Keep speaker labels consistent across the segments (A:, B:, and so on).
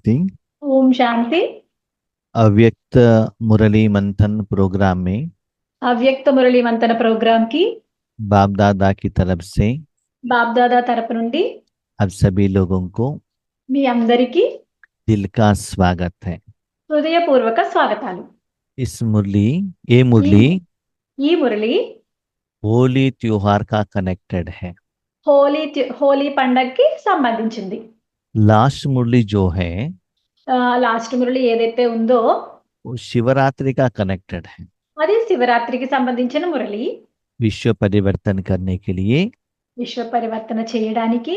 A: शांति।
B: ओम शांति।
A: अव्यक्त मुरली मंथन प्रोग्राम में
B: अव्यक्त मुरली मंथन प्रोग्राम की
A: बाप दादा की तरफ से
B: बाप दादा तरफ నుండి
A: आप सभी लोगों को
B: మీ అందరికీ
A: दिल का स्वागत है।
B: హృదయపూర్వక స్వాగతాలు।
A: इस मुरली ये
B: ఈ
A: मुरली
B: ఈ మురళి
A: होली त्योहार का कनेक्टेड है।
B: హోలీ పండగకి సంబంధించింది।
A: लास्ट मुरली जो है
B: లాస్ట్ మురళి ఏదైతే ఉందో
A: वो शिवरात्रि का कनेक्टेड है।
B: అది శివరాత్రికి సంబంధించిన మురళి।
A: विश्व परिवर्तन करने के लिए
B: విశ్వ పరివర్తన చేయడానికి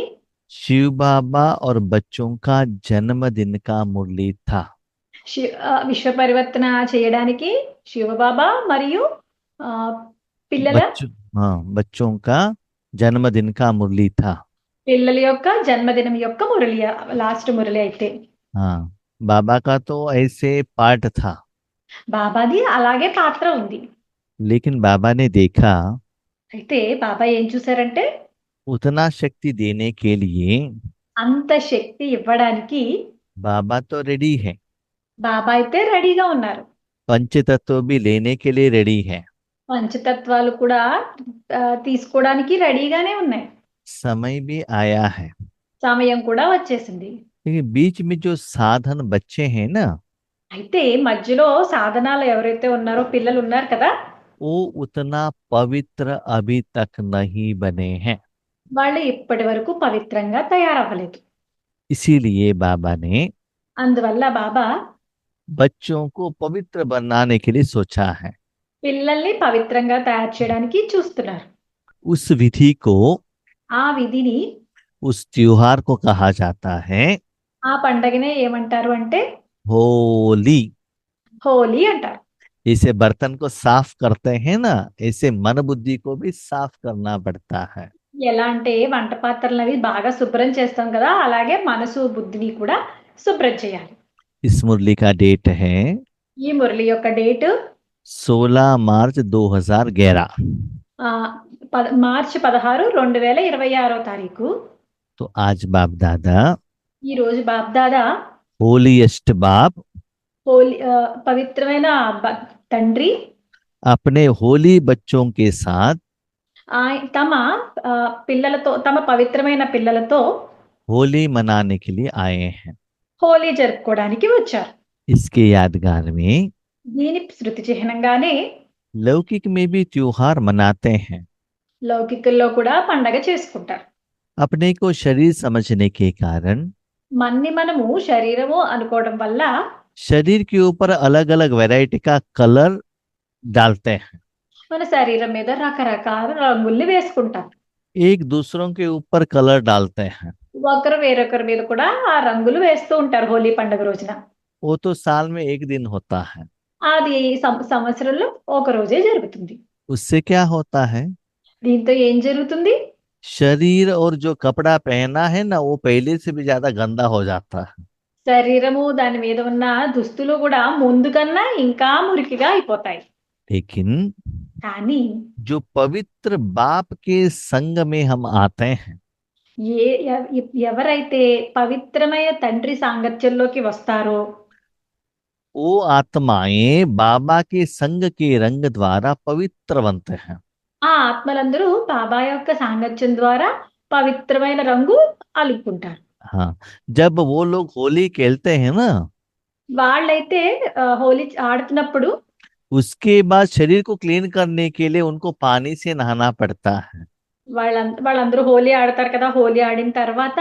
A: शिव बाबा और बच्चों का जन्मदिन का मुरली था।
B: విశ్వ పరివర్తన చేయడానికి శివబాబా మరియు ఆ, పిల్లల
A: बच्चों हाँ बच्चों का जन्मदिन का मुरली था।
B: పిల్లల యొక్క జన్మదినం యొక్క మురళి లాస్ట్ మురళి అయితే
A: हाँ बाबा का तो ऐसे पार्ट था,
B: బాబాది అలాగే పాత్ర ఉంది।
A: लेकिन बाबा ने देखा
B: అయితే బాబా ఏం చూసారంటే
A: उतना शक्ति देने के लिए
B: అంత శక్తి ఇవ్వడానికి
A: बाबा तो रेडी है,
B: బాబా అయితే రెడీగా ఉన్నారు।
A: पंचतत्व भी लेने के लिए रेडी है।
B: పంచతత్వాలు కూడా తీసుకోవడానికి రెడీగానే ఉన్నాయి।
A: समय भी आया है,
B: సమయం కూడా వచ్చేసింది।
A: लेकिन बीच में जो साधन बच्चे हैं ना,
B: అయితే మధ్యలో సాధనాలు ఎవరైతే ఉన్నారో పిల్లలు ఉన్నారు కదా,
A: वो उतना पवित्र अभी तक नहीं बने हैं।
B: వాళ్ళు ఇప్పటి వరకు పవిత్రంగా తయారవ్వలేదు।
A: इसीलिए बाबा ने
B: అందువల్ల బాబా
A: बच्चों को पवित्र बनाने के लिए सोचा है।
B: పిల్లల్ని పవిత్రంగా తయారు చేయడానికి చూస్తున్నారు।
A: उस विधि को,
B: ఆ విధిని,
A: उस त्योहार को कहा जाता है
B: ఆ పండగనే ఏమంటారు అంటే
A: होली।
B: హోలీ అంటారు।
A: जैसे बर्तन को साफ करते हैं ना, ऐसे मन बुद्धि को भी साफ करना पड़ता है।
B: ఎలా అంటే వంట పాత్రలు అవి బాగా శుభ్రం చేస్తాం కదా, అలాగే మనసు బుద్ధిని కూడా శుభ్రం చేయాలి।
A: इस मुरली का डेट है
B: ఈ మురళి యొక్క డేట్
A: 16 मार्च 2011।
B: మార్చి 16, 2026
A: तो आज बाप दादा
B: ఈ రోజు బాప్ దాదా
A: होलीएस्ट बाप
B: హోలీ పవిత్రమైన తండ్రి
A: अपने होली बच्चों के साथ
B: తమ పిల్లలతో, తమ పవిత్రమైన పిల్లలతో
A: होली मनाने के लिए आए हैं।
B: హోలీ జరుపుకోవడానికి వచ్చారు।
A: इसके यादगार में
B: దీని స్మృతి చిహ్నంగానే
A: लौकिक में भी त्योहार मनाते हैं।
B: లౌకికుల్లో కూడా పండగ చేసుకుంటారు।
A: अपने को शरीर समझने के कारण
B: మనము శరీరము అనుకోవడం వల్ల
A: शरीर के ऊपर अलग अलग वैरायटी का कलर डालते हैं।
B: మన శరీరం మీద రకరకాల రంగుల్ని వేసుకుంటాం।
A: एक दूसरों के ऊपर कलर डालते हैं।
B: ఒకరు వేరొకరి మీద కూడా ఆ రంగులు వేస్తూ ఉంటారు హోలీ పండుగ రోజున।
A: वो तो साल में एक दिन होता है।
B: అది సంవత్సరంలో ఒక రోజే జరుగుతుంది।
A: उससे क्या होता है,
B: దీంతో ఏం జరుగుతుంది?
A: शरीर और जो कपड़ा पहना है ना, वो पहले से भी ज्यादा गंदा हो जाता है।
B: శరీరము, దాని మీద ఉన్న దుస్తులు కూడా ముందు కన్నా ఇంకా మురికిగా అయిపోతాయి।
A: लेकिन
B: కానీ
A: जो पवित्र बाप के संग में हम आते हैं,
B: ఎవరైతే పవిత్రమైన తండ్రి సాంగత్యంలోకి వస్తారో
A: वो आत्माएं बाबा के संग के रंग द्वारा पवित्र बनते हैं।
B: ఆ ఆత్మలందరూ బాబా యొక్క సాంగత్యం ద్వారా పవిత్రమైన రంగు అలుపుకుంటారు।
A: हाँ, जब वो लोग होली खेलते हैं ना,
B: వాళ్ళైతే హోలీ ఆడుతున్నప్పుడు
A: उसके बाद शरीर को क्लीन करने के लिए उनको पानी से नहाना पड़ता है।
B: వాళ్ళందరూ హోలీ ఆడతారు కదా, హోలీ ఆడిన తర్వాత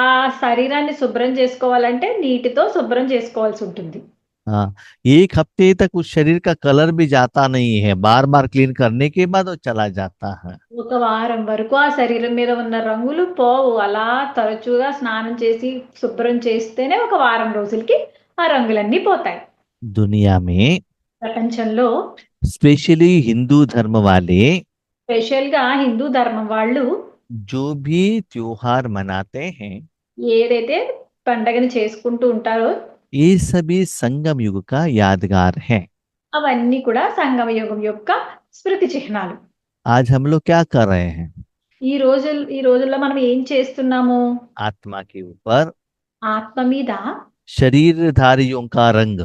B: ఆ శరీరాన్ని శుభ్రం చేసుకోవాలంటే నీటితో శుభ్రం చేసుకోవాల్సి ఉంటుంది।
A: हाँ, एक हफ्ते तक उस शरीर का कलर भी जाता नहीं है, बार बार क्लीन करने के बाद वो चला जाता है।
B: ఒక వారం వరకు ఆ శరీరం మీద ఉన్న రంగులు పోవు। అలా తరచుగా స్నానం చేసి శుభ్రం చేస్తేనే ఒక వారం రోజులకి ఆ రంగులన్నీ పోతాయి।
A: दुनिया में
B: ప్రపంచంలో
A: स्पेशली हिंदू धर्म वाले
B: స్పెషల్ గా హిందూ ధర్మం వాళ్ళు
A: जो भी त्योहार मनाते हैं,
B: ఏదైతే పండగని చేసుకుంటూ ఉంటారో
A: ये सभी संगम युग का यादगार है।
B: అవన్నీ కూడా సంగమ యుగం యొక్క స్మృతి చిహ్నాలు।
A: आज हम लोग क्या कर रहे हैं,
B: ఈ రోజుల్లో మనం ఏం చేస్తున్నాము?
A: आत्मा के ऊपर
B: ఆత్మ మీద
A: शरीरधारियों का रंग,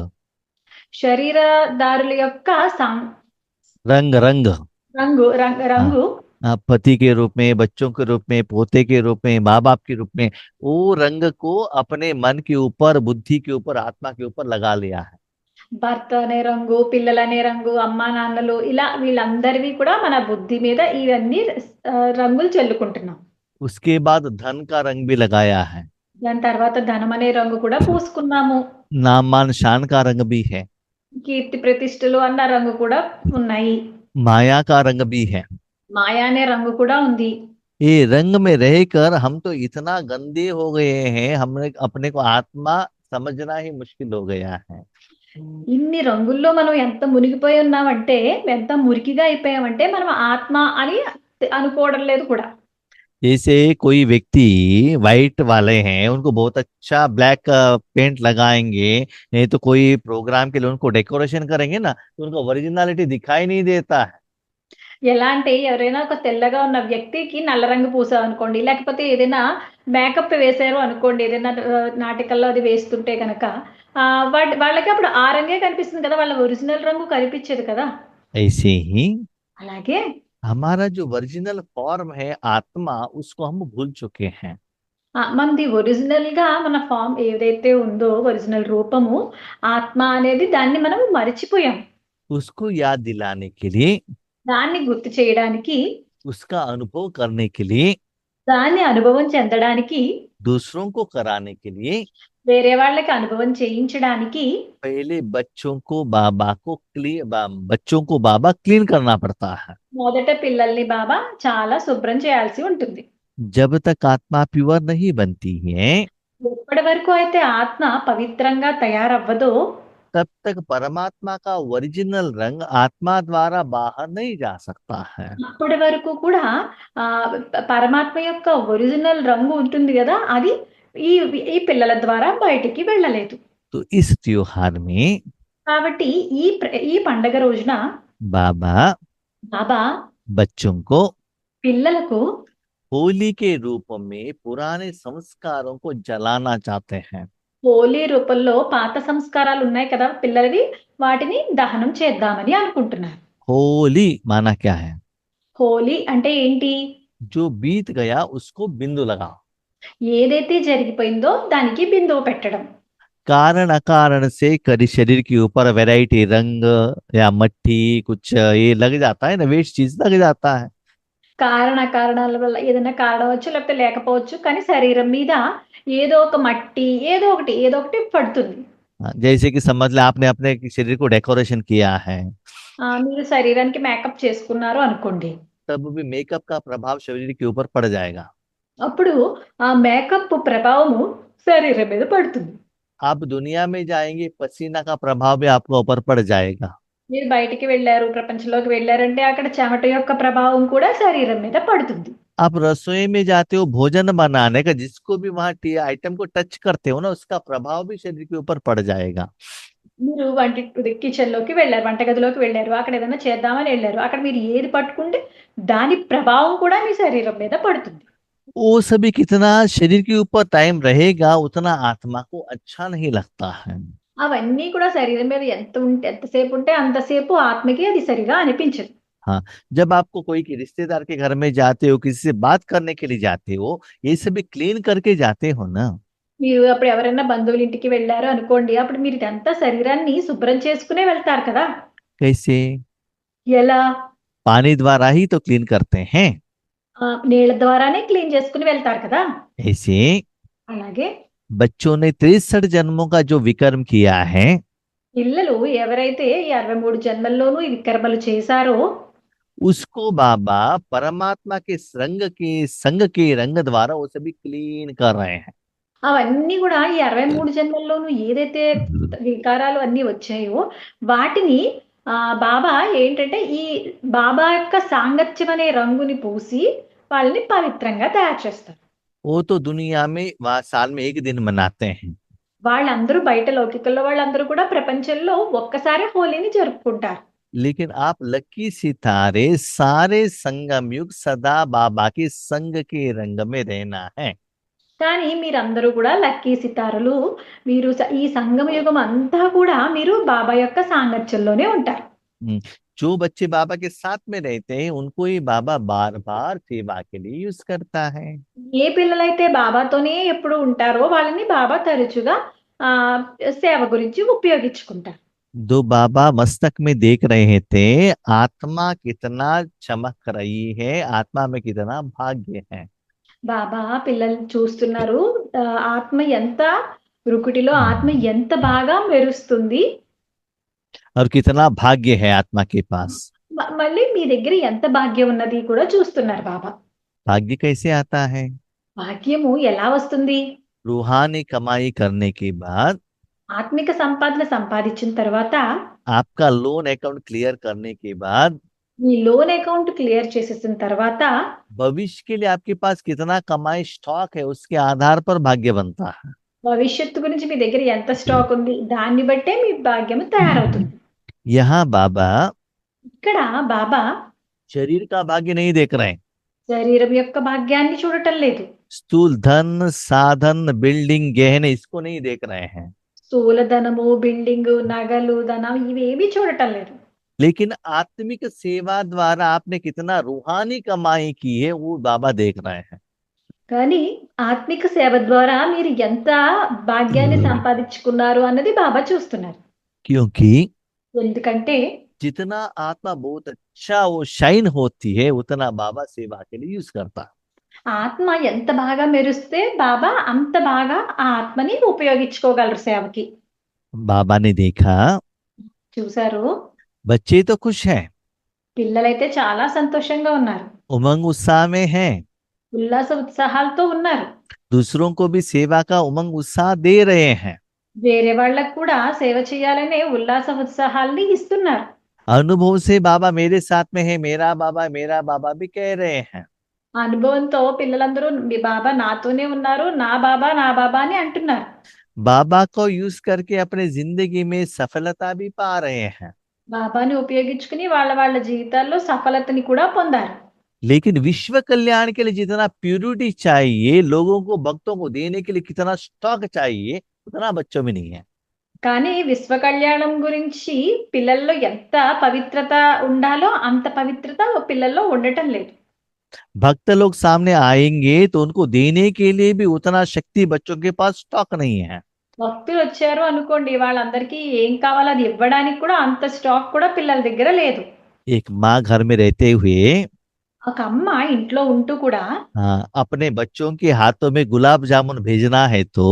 B: శరీరదారుల యొక్క
A: रंग रंग। हाँ
B: రంగు
A: हाँ, पति के रूप में, बच्चों के रूप में, पोते के रूप में, माँ बाप के रूप में, वो रंग को अपने मन के ऊपर, बुद्धि के ऊपर, आत्मा के ऊपर लगा लिया है।
B: భర్త అనే రంగు, పిల్లలనే రంగు, అమ్మా నాన్నలు, ఇలా వీళ్ళందరివి కూడా మన బుద్ధి మీద ఇవన్నీ రంగులు చల్లుకుంటున్నాం.
A: उसके बाद धन का रंग भी लगाया है,
B: దాని తర్వాత ధనం అనే రంగు కూడా పూసుకున్నాము.
A: नाम मान शान का रंग भी है,
B: కీర్తి ప్రతిష్టలు అన్న రంగు కూడా ఉన్నాయి.
A: माया का रंग भी है।
B: మాయా అనే రంగు కూడా ఉంది.
A: ये रंग में रहकर हम तो इतना गंदे हो गए हैं, हमने अपने को आत्मा समझना ही मुश्किल हो गया है।
B: ఇన్ని రంగుల్లో మనం ఎంత మునిగిపోయి ఉన్నామంటే, ఎంత మురికిగా అయిపోయామంటే మనం ఆత్మ అని అనుకోవడం లేదు కూడా.
A: जैसे कोई व्यक्ति वाइट वाले हैं, उनको बहुत अच्छा ब्लैक पेंट लगाएंगे, नहीं तो कोई प्रोग्राम के लिए उनको डेकोरेशन करेंगे ना, तो उनको ओरिजिनलिटी दिखाई नहीं देता है।
B: ఎలా అంటే ఎవరైనా ఒక తెల్లగా ఉన్న వ్యక్తికి నల్ల రంగు పూసాం అనుకోండి, లేకపోతే ఏదైనా మేకప్ వేశారు అనుకోండి, ఏదైనా నాటికల్లో అది వేస్తుంటే కనుక వాళ్ళకి అప్పుడు ఆ రంగే కనిపిస్తుంది కదా, వాళ్ళ ఒరిజినల్ రంగు కనిపించదు కదా.
A: ऐसे ही
B: అలాగే
A: हमारा जो ओरिजिनल फॉर्म है आत्मा, उसको हम भूल चुके हैं।
B: మనది ఒరిజినల్ గా మన ఫామ్ ఏదైతే ఉందో, ఒరిజినల్ రూపము ఆత్మ అనేది, దాన్ని మనం మరిచిపోయాం.
A: उसको याद दिलाने के लिए,
B: దాన్ని గుర్తు చేయడానికి,
A: उसका अनुभव करने के लिए,
B: దాన్ని అనుభవం చెందడానికి,
A: दूसरों को कराने के लिए
B: వేరే వాళ్ళకి అనుభవం చేయించడానికి
A: पहले बच्चों को बाबा क्लीन करना पड़ता है।
B: మొదట పిల్లల్ని బాబా చాలా శుభ్రం చేయాల్సి ఉంటుంది.
A: जब तक आत्मा प्योर नहीं बनती है,
B: ఎప్పటి వరకు అయితే ఆత్మ పవిత్రంగా తయారవ్వదో,
A: तब तक परमात्मा का ओरिजिनल रंग आत्मा द्वारा बाहर नहीं जा सकता है।
B: అప్పటి వరకు కూడా ఆ పరమాత్మ యొక్క ఒరిజినల్ రంగు ఉంటుంది కదా, అది ఈ ఈ పిల్లల ద్వారా బయటికి వెళ్ళలేదు.
A: तो इस त्योहार में
B: కాబట్టి ఈ పండగ రోజున
A: बाबा
B: బాబా
A: बच्चों को
B: పిల్లలకు
A: होली के रूप में पुराने संस्कारों को जलाना चाहते हैं।
B: హోలీ రూపంలో పాత సంస్కారాలు ఉన్నాయి కదా పిల్లలవి, వాటిని దహనం చేద్దామని అనుకుంటున్నారు.
A: होली माना क्या है?
B: హోలీ అంటే ఏంటి?
A: जो बीत गया उसको बिंदु लगाओ।
B: ఏదైతే జరిగిపోయిందో దానికి బిందువు పెట్టడం.
A: कारण अकारण से कभी शरीर के ऊपर वैरायटी रंग या मट्टी कुछ ये लग जाता है ना, वेस्ट चीज लग जाता है।
B: కారణాల వల్ల ఏదైనా కారణం వచ్చు, లేకపోతే లేకపోవచ్చు, కానీ శరీరం మీద ఏదో ఒక మట్టి, ఏదో ఒకటి పడుతుంది.
A: जैसे कि समझ ले आपने अपने शरीर को डेकोरेशन किया है,
B: మీరు శరీరానికి మేకప్ చేసుకున్నారు అనుకోండి,
A: तब भी मेकअप का प्रभाव शरीर के ऊपर पड़ जाएगा।
B: అప్పుడు ఆ మేకప్ ప్రభావము శరీరం మీద పడుతుంది.
A: आप दुनिया में जाएंगे, पसीना का प्रभाव भी आपको ऊपर पड़ जाएगा।
B: మీరు బయటికి వెళ్ళారు, ప్రపంచంలోకి వెళ్ళారంటే అక్కడ చెమట యొక్క ప్రభావం కూడా శరీరం మీద పడుతుంది.
A: आप रसोई में जाते हो भोजन बनाने का, जिसको भी वहां आइटम को टच करते हो ना, उसका प्रभाव भी शरीर के ऊपर पड़ जाएगा।
B: మీరు కిచెన్ లోకి వెళ్ళారు, వంటగదిలోకి వెళ్ళారు, అక్కడ ఏదైనా చేద్దామని వెళ్ళారు, అక్కడ మీరు ఏది పట్టుకుంటే దాని ప్రభావం కూడా మీ శరీరం మీద పడుతుంది.
A: वो सभी कितना शरीर के ऊपर टाइम रहेगा, उतना आत्मा को अच्छा नहीं लगता है।
B: అవన్నీ కూడా శరీరం మీద ఎంతసేపు ఉంటే అంతసేపు ఆత్మకి అది సరిగా అనిపించదు.
A: हाँ, जब आपको कोई के रिश्तेदार के घर में जाते हो, किसी से बात करने के लिए जाते हो, ये सभी क्लीन करके जाते हो ना।
B: మీరు అప్పుడు ఎవరైనా బంధువుల ఇంటికి వెళ్ళారు అనుకోండి, అప్పుడు మీరు ఇదంతా శరీరాన్ని శుభ్రం చేసుకునే వెళ్తారు కదా.
A: कैसे?
B: ఎలా?
A: पानी द्वारा ही तो क्लीन करते हैं।
B: నీళ్ళ ద్వారానే క్లీన్ చేసుకుని వెళ్తారు కదా.
A: ऐसे
B: అలాగే
A: बच्चों ने 63 जन्मों का जो विकर्म किया है,
B: పిల్లలు ఎవరైతే ఈ 63 జన్మల్లోనూ ఈ వికర్మలు చేశారో,
A: उसको बाबा परमात्मा के संग के रंग द्वारा वो सभी क्लीन कर रहे हैं।
B: అవన్నీ కూడా ఈ 63 జన్మల్లోనూ ఏదైతే వికారాలు అన్ని వచ్చాయో వాటిని బాబా ఏంటంటే ఈ బాబా యొక్క సాంగత్యం అనే రంగుని పూసి వాళ్ళని పవిత్రంగా తయారు చేస్తారు.
A: वो तो दुनिया में साल में एक दिन मनाते हैं,
B: వాళ్ళందరూ బయట లౌకికల్లో వాళ్ళందరూ కూడా ప్రపంచంలో ఒక్కసారి హోలీని జరుపుకుంటారు.
A: लेकिन आप लकी सितारे सारे संगम युग सदा बाबा के संग के रंग में रहना है।
B: కానీ మీరందరూ కూడా లక్కీ సితారలు. మీరు ఈ సంగమ యుగం అంతా కూడా మీరు బాబా యొక్క సాంగత్యంలోనే ఉంటారు.
A: हम्म, जो बच्चे बाबा के साथ में रहते हैं उनको ही बाबा बार बार सेवा के लिए यूज करता है।
B: ఏ పిల్లలైతే బాబాతోనే ఎప్పుడు ఉంటారో వాళ్ళని బాబా తరచుగా ఆ సేవ గురించి ఉపయోగించుకుంటారు.
A: दो बाबा मस्तक में देख रहे थे, आत्मा कितना चमक रही है, आत्मा में कितना भाग्य है।
B: బాబా పిల్లలు చూస్తున్నారు. ఆ, ఆత్మ ఎంత రుకుటిలో ఆత్మ ఎంత బాగా మెరుస్తుంది.
A: और कितना भाग्य है आत्मा के पास।
B: మళ్ళీ మీ దగ్గర ఎంత భాగ్యం ఉన్నది కూడా చూస్తున్నారు బాబా.
A: भाग्य कैसे आता है?
B: భాగ్యము ఎలా వస్తుంది?
A: रूहानी कमाई करने के बाद,
B: ఆత్మిక సంపాదన సంపాదించిన తర్వాత,
A: आपका लोन अकाउंट क्लियर करने के बाद,
B: మీ లోన్ అకౌంట్ క్లియర్ చేసేసిన తర్వాత,
A: भविष्य के लिए आपके पास कितना कमाई स्टॉक है उसके आधार पर भाग्य बनता है।
B: భవిష్యత్తు గురించి మీ దగ్గర ఎంత స్టాక్ ఉంది దాన్ని బట్టే మీ భాగ్యం తయారవుతుంది.
A: यहाँ बाबा
B: ఇక్కడ బాబా
A: शरीर का भाग्य नहीं देख रहे हैं।
B: శరీరం యొక్క భాగ్యాన్ని చూడటం లేదు.
A: स्थूल धन, साधन, बिल्डिंग, गहने, इसको नहीं देख रहे हैं।
B: స్థూల ధనము, బిల్డింగ్, నగలు, ధనం ఇవేవి చూడటం లేదు.
A: लेकिन आत्मिक सेवा द्वारा आपने कितना रूहानी कमाई की है वो बाबा देख रहे हैं।
B: కానీ ఆత్మిక సేవ ద్వారా మీరు ఎంత భాగ్యాన్ని సంపాదించుకున్నారు అన్నది బాబా చూస్తున్నారు.
A: क्योंकि
B: ఎందుకంటే
A: जितना आत्मा बहुत अच्छा वो शाइन होती है उतना बाबा सेवा के लिए यूज करता है।
B: ఆత్మ ఎంత బాగా మెరుస్తే బాబా అంత బాగా ఆ ఆత్మని ఉపయోగించుకోగలరు సేవకి.
A: बाबा ने देखा
B: చూసారు,
A: बच्चे तो खुश हैं,
B: పిల్లలైతే చాలా సంతోషంగా ఉన్నారు,
A: उमंग उत्साह में हैं,
B: ఉల్లాస ఉత్సాహాలతో ఉన్నారు.
A: दूसरों को भी सेवा का उमंग उत्साह दे रहे हैं।
B: వేరే వాళ్ళకు కూడా సేవ చేయాలనే ఉల్లాస ఉత్సాహాల్ని ఇస్తున్నారు.
A: अनुभव से बाबा मेरे साथ में है, मेरा बाबा भी कह रहे हैं।
B: ఆ అనుభవంతో పిల్లలందరూ మీ బాబా నాతోనే ఉన్నారు, నా బాబా అని అంటున్నారు.
A: बाबा को यूज करके अपने जिंदगी में सफलता भी पा रहे हैं।
B: బాబాని ఉపయోగించుకుని వాళ్ళ వాళ్ళ జీవితాల్లో సఫలతని కూడా పొందారు.
A: लेकिन विश्व कल्याण के लिए जितना प्यूरिटी चाहिए, लोगों को भक्तों को देने के लिए कितना स्टॉक चाहिए, उतना बच्चों में नहीं है।
B: కానీ విశ్వ కళ్యాణం గురించి పిల్లల్లో ఎంత పవిత్రత ఉండాలో అంత పవిత్రత పిల్లల్లో ఉండటం లేదు.
A: भक्त लोग सामने आएंगे तो उनको देने के लिए भी उतना शक्ति बच्चों के पास स्टॉक नहीं है।
B: భక్తులు వచ్చారు అనుకోండి, వాళ్ళందరికీ ఏం కావాలో అది ఇవ్వడానికి కూడా అంత స్టాక్ కూడా పిల్లల దగ్గర లేదు.
A: एक माँ घर में रहते हुए
B: ఒక అమ్మ ఇంట్లో ఉంటూ కూడా
A: अपने बच्चों के हाथों में गुलाब जामुन भेजना है तो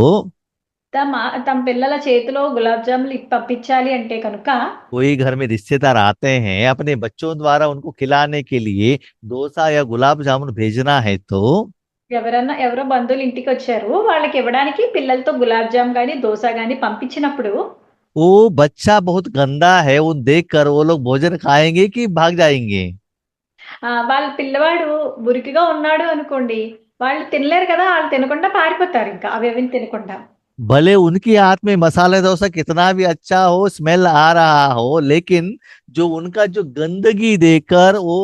B: తమ పిల్లల చేతిలో గులాబ్ జాములు పంపించాలి అంటే కనుక,
A: कोई घर में रिश्तेदार आते हैं, अपने बच्चों द्वारा उनको खिलाने के लिए डोसा या गुलाब जामुन भेजना है तो
B: ఎవరో బంధువులు ఇంటికి వచ్చారు, వాళ్ళకి ఇవ్వడానికి పిల్లలతో గులాబ్ జామ్ గాని దోశ గాని పంపించినప్పుడు
A: वो बच्चा बहुत गंदा है, वो देख कर वो लोग भोजन खाएंगे कि भाग जाएंगे।
B: వాళ్ళ పిల్లవాడు మురికిగా ఉన్నాడు అనుకోండి, వాళ్ళు తినలేరు కదా, వాళ్ళు తినకుండా పారిపోతారు, ఇంకా అవేవి తినకుండా.
A: भले उनकी हाथ में मसाला डोसा कितना भी अच्छा हो, स्मेल आ रहा हो, लेकिन जो उनका जो गंदगी देकर वो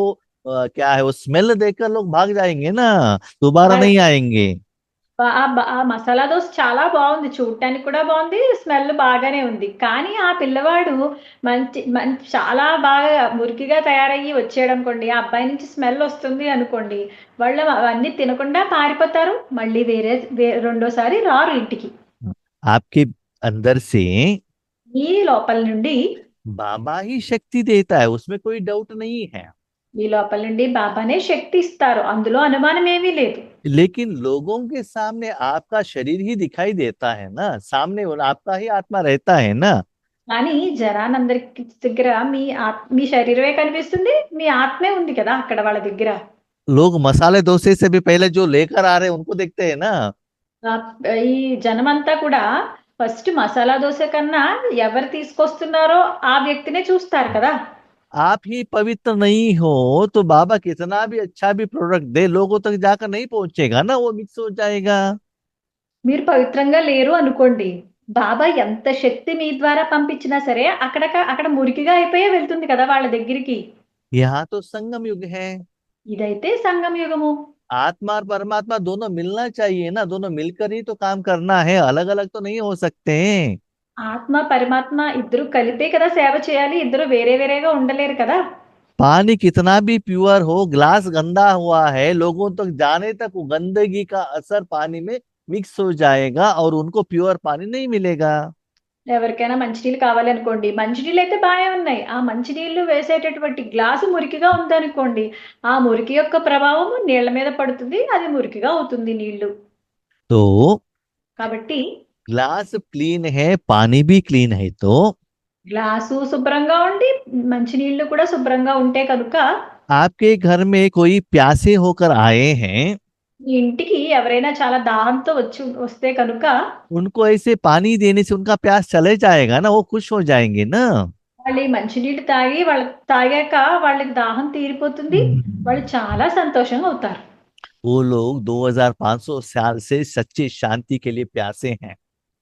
A: क्या है, वो स्मेल देकर लोग भाग जाएंगे ना, दोबारा नहीं आएंगे।
B: ఆ మసాలా దోశ చాలా బాగుంది, చూడటానికి కూడా బాగుంది, స్మెల్ బాగానే ఉంది. కానీ ఆ పిల్లవాడు మంచి చాలా బాగా మురికిగా తయారయ్యి వచ్చాడు అనుకోండి, ఆ అబ్బాయి నుంచి స్మెల్ వస్తుంది అనుకోండి, వాళ్ళు అవన్నీ తినకుండా పారిపోతారు, మళ్ళీ రెండోసారి రారు ఇంటికి.
A: आपके अंदर से
B: మీ లోపల నుండి
A: बाबा ही शक्ति देता है, उसमें कोई डाउट नहीं है।
B: మీ లోపల నుండి బాబానే శక్తి ఇస్తారు, అందులో అనుమానం ఏమీ లేదు.
A: लेकिन लोगों के सामने आपका शरीर ही दिखाई देता है ना, सामने आपका ही आत्मा रहता है ना।
B: కానీ జనానందరికి దగ్గర మీ శరీరమే కనిపిస్తుంది, మీ ఆత్మే ఉంది కదా అక్కడ వాళ్ళ దగ్గర.
A: लोग मसाले डोसे से भी पहले जो लेकर आ रहे हैं उनको देखते हैं ना।
B: ఈ జనమంతా కూడా ఫస్ట్ మసాలా దోశ కన్నా ఎవరు తీసుకొస్తున్నారో ఆ వ్యక్తినే చూస్తారు కదా.
A: आप ही पवित्र नहीं हो तो बाबा कितना भी अच्छा भी प्रोडक्ट दे, लोगों तक जाकर नहीं पहुंचेगा ना, वो मिक्स हो जाएगा।
B: మీరు పవిత్రంగా లేరు అనుకోండి, బాబా ఎంత శక్తి మీ ద్వారా పంపించినా సరే అక్కడ మురికిగా అయిపోయే వెళ్తుంది కదా వాళ్ళ దగ్గరికి.
A: यहाँ तो संगम युग है।
B: ఇదైతే సంగమ యుగము.
A: आत्मा और परमात्मा दोनों मिलना चाहिए ना, दोनों मिलकर ही तो काम करना है, अलग अलग तो नहीं हो सकते हैं।
B: ఆత్మ పరమాత్మ ఇద్దరు కలిపే కదా సేవ చేయాలి, ఇద్దరు వేరే వేరేగా ఉండలేరు కదా.
A: पानी कितना भी प्योर हो, ग्लास गंदा हुआ है, लोगों तक जाने तक वो गंदगी का असर पानी में मिक्स हो जाएगा और उनको प्योर पानी नहीं मिलेगा।
B: ఎవరికైనా మంచినీళ్ళు కావాలి అనుకోండి, మంచినీళ్ళు అయితే బాగానే ఉన్నాయి, ఆ మంచినీళ్ళు వేసేటటువంటి గ్లాసు మురికిగా ఉందనుకోండి, ఆ మురికి యొక్క ప్రభావం నీళ్ళ మీద పడుతుంది, అది మురికిగా అవుతుంది నీళ్లు.
A: तो
B: కాబట్టి
A: ग्लास क्लीन है, पानी भी क्लीन है, तो
B: గ్లాసు శుభ్రంగా ఉండి మంచినీళ్లు కూడా శుభ్రంగా ఉంటే కనుక
A: आपके घर में कोई प्यासे होकर आए हैं,
B: మీ ఇంటికి ఎవరైనా చాలా దాహంతో వస్తే కనుక
A: उनको ऐसे पानी देने से उनका प्यास चले जाएगा ना, वो खुश हो जाएंगे ना।
B: వాళ్ళు ఈ మంచినీళ్ళు తాగి వాళ్ళ తాగాక వాళ్ళకి దాహం తీరిపోతుంది, వాళ్ళు చాలా సంతోషంగా అవుతారు.
A: वो लोग 2500 साल से सच्ची शांति के लिए प्यासे हैं।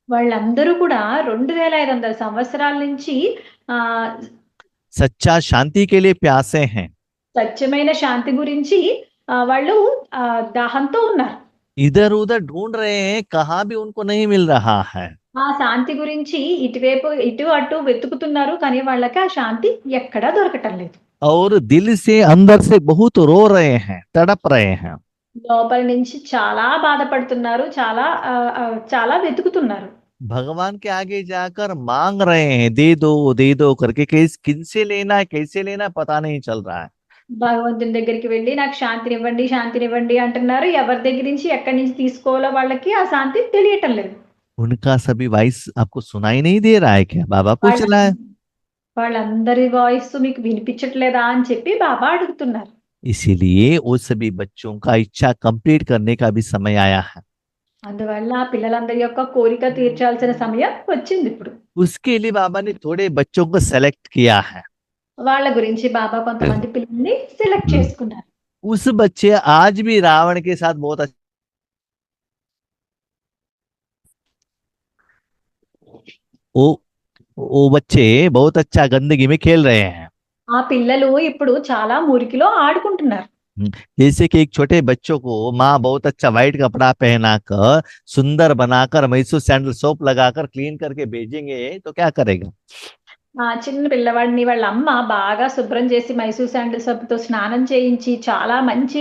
B: వాళ్ళందరూ కూడా 2500 సంవత్సరాల నుంచి ఆ
A: सच्चा शांति के लिए प्यासे हैं।
B: స్వచ్ఛమైన శాంతి గురించి వాళ్ళు దాహంతో ఉన్నారు.
A: इधर उधर ढूंढ रहे हैं, कहाँ भी उनको नहीं मिल रहा है।
B: ఆ శాంతి గురించి ఇటువైపు ఇటు అటు వెతుకుతున్నారు, కానీ వాళ్ళకి ఆ శాంతి ఎక్కడా దొరకటం లేదు.
A: और दिल से अंदर से बहुत रो रहे हैं, तड़प रहे हैं।
B: లోపల నుంచి చాలా బాధపడుతున్నారు, చాలా చాలా వెతుకుతున్నారు.
A: भगवान के आगे जाकर मांग रहे हैं, दे दो करके, किनसे लेना है, कैसे लेना है, पता नहीं चल रहा है।
B: భగవంతుని దగ్గరికి వెళ్ళి నాకు శాంతినివ్వండి శాంతినివ్వండి అంటున్నారు, ఎవరి దగ్గర నుంచి ఎక్కడి నుంచి తీసుకోవాలో వాళ్ళకి ఆ శాంతి తెలియటం లేదు.
A: उनका सभी वॉइस आपको सुनाई नहीं दे रहा है क्या, बाबा पूछ रहा है।
B: వాళ్ళందరి వాయిస్ మీకు వినిపించట్లేదా అని చెప్పి బాబా అడుగుతున్నారు.
A: इसीलिए वो सभी बच्चों का इच्छा कंप्लीट करने का भी समय आया है।
B: అందువల్ల పిల్లలందరి యొక్క కోరిక తీర్చాల్సిన సమయం వచ్చింది ఇప్పుడు.
A: उसके लिए बाबा ने थोड़े बच्चों को सेलेक्ट किया है।
B: వాళ్ళ గురించి బాబా కొంతమంది పిల్లల్ని సెలెక్ట్ చేసుకున్నారు.
A: उस बच्चे आज भी रावण के साथ बहुत वो वो बच्चे बहुत अच्छा गंदगी में खेल रहे हैं।
B: ఆ పిల్లలు ఇప్పుడు చాలా మురికిలో ఆడుకుంటున్నారు.
A: जैसे कि एक छोटे बच्चों को माँ बहुत अच्छा व्हाइट कपड़ा पहनाकर, सुंदर बनाकर, मैसूर सैंडल सोप लगाकर क्लीन करके भेजेंगे तो क्या करेगा।
B: ఆ చిన్న పిల్లవాడిని వాళ్ళ అమ్మ బాగా శుభ్రం చేసి మైసూర్ శాండిల్ సబ్బుతో స్నానం చేయించి చాలా మంచి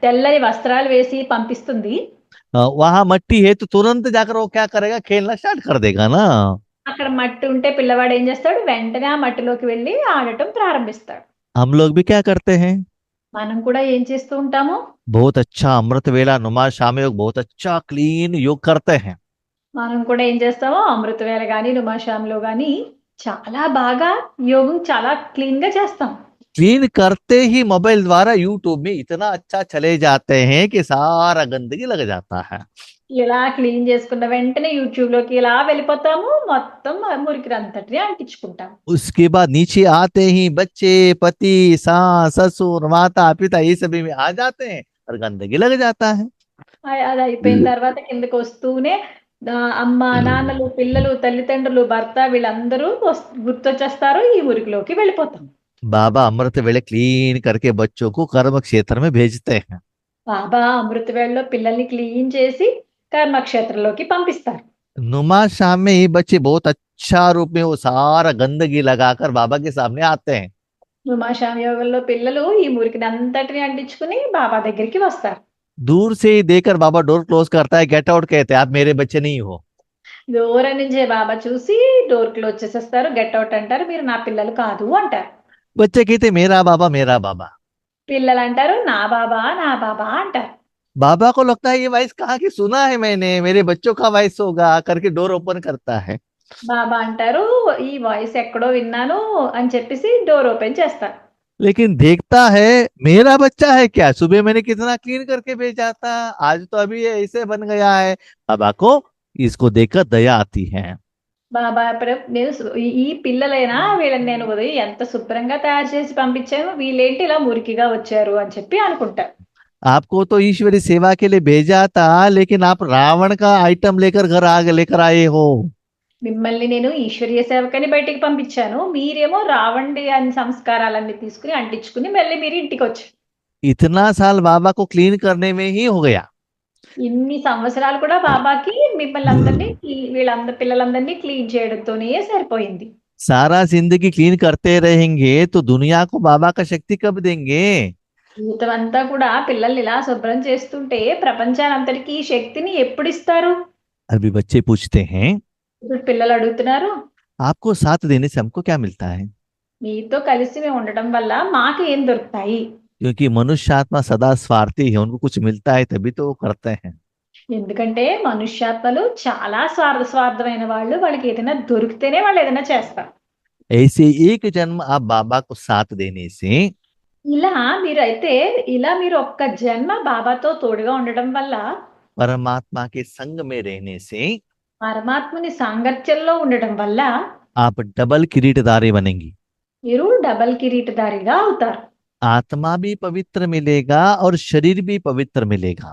B: తెల్లని వస్త్రాలు వేసి పంపిస్తుంది.
A: वहां मट्टी है तो तुरंत जाकर वो क्या करेगा, खेलना स्टार्ट कर देगा ना।
B: అక్కడ మట్టి ఉంటే పిల్లవాడు ఏం చేస్తాడు, వెంటనే ఆ మట్టిలోకి వెళ్ళి ఆడటం ప్రారంభిస్తాడు.
A: हम लोग भी क्या करते हैं,
B: మనం కూడా ఏం చేస్తూ ఉంటాము,
A: बहुत अच्छा अमृत वेला नुमा शाम योग बहुत अच्छा क्लीन योग करते हैं।
B: మనం కూడా ఏం చేస్తామో అమృత వేళ గాని నుమాశాంలో గాని చాలా బాగా యోగం చాలా క్లీన్ గా చేస్తాం.
A: क्लीन करते ही मोबाइल द्वारा यूट्यूब में इतना अच्छा चले जाते हैं कि सारा गंदगी लग जाता है।
B: ఇలా క్లీన్ చేసుకున్న వెంటనే యూట్యూబ్ లోకి ఇలా వెళ్ళిపోతాము, మొత్తం మురికినంతటిని అంటించుకుంటాం.
A: उसके बाद नीचे आते ही बच्चे, पति, सास, ससुर, माता पिता ये सभी में आ जाते हैं और गंदगी लग जाता है।
B: అది అయిపోయిన తర్వాత కిందకి వస్తూనే అమ్మ నాన్నలు పిల్లలు తల్లిదండ్రులు భర్త వీళ్ళందరూ గుర్తొచ్చేస్తారు, ఈ మురికిలోకి వెళ్ళిపోతాం.
A: बाबा अमृत वेले क्लीन करके बच्चों को कर्म क्षेत्र में भेजते हैं।
B: బాబా అమృత వేళలో పిల్లల్ని క్లీన్ చేసి కర్మక్షేత్రంలోకి పంపిస్తారు.
A: नुमा शाम में ये बच्चे बहुत अच्छा रूप में वो सारा गंदगी लगाकर बाबा के सामने आते हैं।
B: నుమాశాం యోగంలో పిల్లలు ఈ మురికిని అంతటిని అంటించుకుని బాబా దగ్గరికి వస్తారు.
A: दूर से ही देखकर बाबा डोर क्लोज करता है, गेट आउट कहते हैं, आप मेरे बच्चे नहीं हो।
B: దూరం నుంచే బాబా చూసి డోర్ క్లోజ్ చేసేస్తారు, గెట్ అవుట్ అంటారు, మీరు నా పిల్లలు కాదు అంటారు.
A: बच्चे कहते मेरा बाबा मेरा बाबा।
B: పిల్లలు అంటారు నా బాబా నా బాబా అంటారు.
A: बाबा को लगता है ये वॉइस कहाँ की सुना है मैंने, मेरे बच्चों का वॉइस होगा करके डोर ओपन करता है।
B: బాబా అంటారు ఈ వాయిస్ ఎక్కడో విన్నాను అని చెప్పేసి డోర్ ఓపెన్ చేస్తారు.
A: लेकिन देखता है मेरा बच्चा है क्या, सुबह मैंने कितना क्लीन करके भेजा था, आज तो अभी ये ऐसे बन गया है। बाबा को इसको देखकर दया आती है।
B: బాబా నేను ఈ పిల్లలైనా వీళ్ళని నేను ఉదయం ఎంత శుభ్రంగా తయారు చేసి పంపించాను, వీళ్ళేంటి ఇలా మురికిగా వచ్చారు అని చెప్పి అనుకుంటారు.
A: आपको तो ईश्वरी सेवा के लिए भेजा था, लेकिन आप रावण का आइटम लेकर घर आगे लेकर आए हो।
B: మిమ్మల్ని నేను ఈశ్వరీయ సేవకని బయటికి పంపించాను, మీరేమో రావండి అని సంస్కారాలన్నీ తీసుకుని అంటించుకుని మళ్ళీ మీరు ఇంటికి వచ్చారు.
A: इतना साल बाबा को क्लीन करने में ही हो गया।
B: ఇన్ని సంవత్సరాలు కూడా బాబాకి మిమ్మల్ని అందరినీ వీళ్ళందరి పిల్లలందరినీ క్లీన్ చేయడంతోనే సరిపోయింది.
A: सारा जिंदगी क्लीन करते रहेंगे तो दुनिया को बाबा का शक्ति कब देंगे?
B: జీవితం అంతా కూడా పిల్లల్ని ఇలా శుభ్రం చేస్తుంటే ప్రపంచానంతటికి ఈ శక్తిని ఎప్పుడు ఇస్తారు?
A: अभी बच्चे पूछते हैं,
B: ఇప్పుడు పిల్లలు అడుగుతున్నారు,
A: आपको साथ देने से हमको क्या मिलता है?
B: మీతో కలిసి మేము ఉండటం వల్ల మాకు ఏం దొరుకుతాయి?
A: क्योंकि मनुष्य आत्मा सदा स्वार्थी है, उनको कुछ मिलता है तभी तो वो करते हैं।
B: ఎందుకంటే మనుష్యాత్మలు చాలా స్వార్థమైన వాళ్ళు. వాళ్ళకి ఏదైనా దొరికితేనే వాళ్ళు ఏదైనా చేస్తారు.
A: ऐसे एक जन्म आप बाबा को साथ देने से
B: ఇలా మీరు ఒక్క జన్మ బాబాతో తోడుగా ఉండడం వల్ల,
A: परमात्मा के संग में रहने से
B: పరమాత్ముని సాంగత్యంలో ఉండటం వల్ల
A: आप डबल किरीटधारी बनेंगी।
B: మీరు డబల్ కిరీటధారిగా అవుతారు.
A: आत्मा भी पवित्र मिलेगा और शरीर भी पवित्र मिलेगा।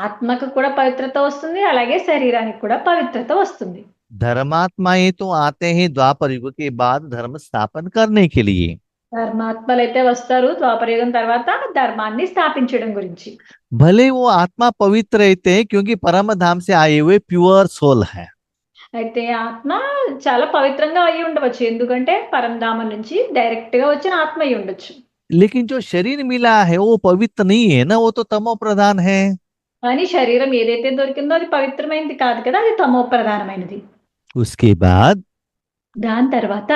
B: ఆత్మకు కూడా పవిత్రత వస్తుంది, అలాగే శరీరానికి కూడా పవిత్రత వస్తుంది.
A: धर्मात्माएं तो आते हैं द्वापर युग के बाद धर्म स्थापन करने के लिए।
B: ధర్మాత్మలైతే వస్తారు ద్వాపరయుగం తర్వాత ధర్మాన్ని స్థాపించడం గురించి.
A: भले वो आत्मा पवित्र रहते हैं क्योंकि परम धाम से आए हुए प्योर सोल है,
B: అయితే ఆత్మ చాలా పవిత్రంగా అయి ఉండవచ్చు, ఎందుకంటే పరంధామం నుంచి డైరెక్ట్ గా వచ్చిన ఆత్మ అయి ఉండొచ్చు.
A: लेकिन जो शरीर मिला है वो पवित्र नहीं है ना, वो तो तमो प्रधान है।
B: కానీ శరీరం ఏదైతే దొరికిందో అది పవిత్రమైనది కాదు కదా, అది తమో ప్రధానమైనది.
A: उसके बाद
B: దాని తర్వాత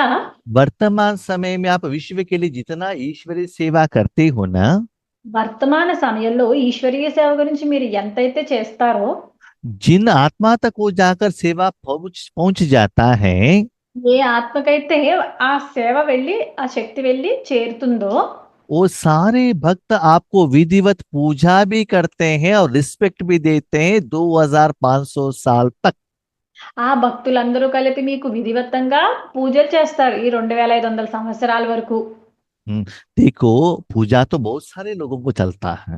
A: वर्तमान समय में आप विश्व के लिए जितना ईश्वरीय सेवा करते हो ना,
B: వర్తమాన సమయంలో ఈశ్వరీయ సేవ గురించి మీరు ఎంతైతే చేస్తారో,
A: जिन आत्मा तक वो जाकर सेवा पहुंच जाता है,
B: ఏ ఆత్మకైతే ఆ సేవ వెళ్ళి ఆ శక్తి వెళ్ళి చేరుతుందో,
A: वो सारे भक्त आपको विधिवत पूजा भी करते हैं और रिस्पेक्ट भी देते हैं 2500 साल तक।
B: ఆ భక్తులందరూ కలిపి మీకు విధివత్తంగా పూజలు చేస్తారు ఈ 2500 సంవత్సరాల వరకు.
A: देखो पूजा तो बहुत सारे लोगों को चलता है।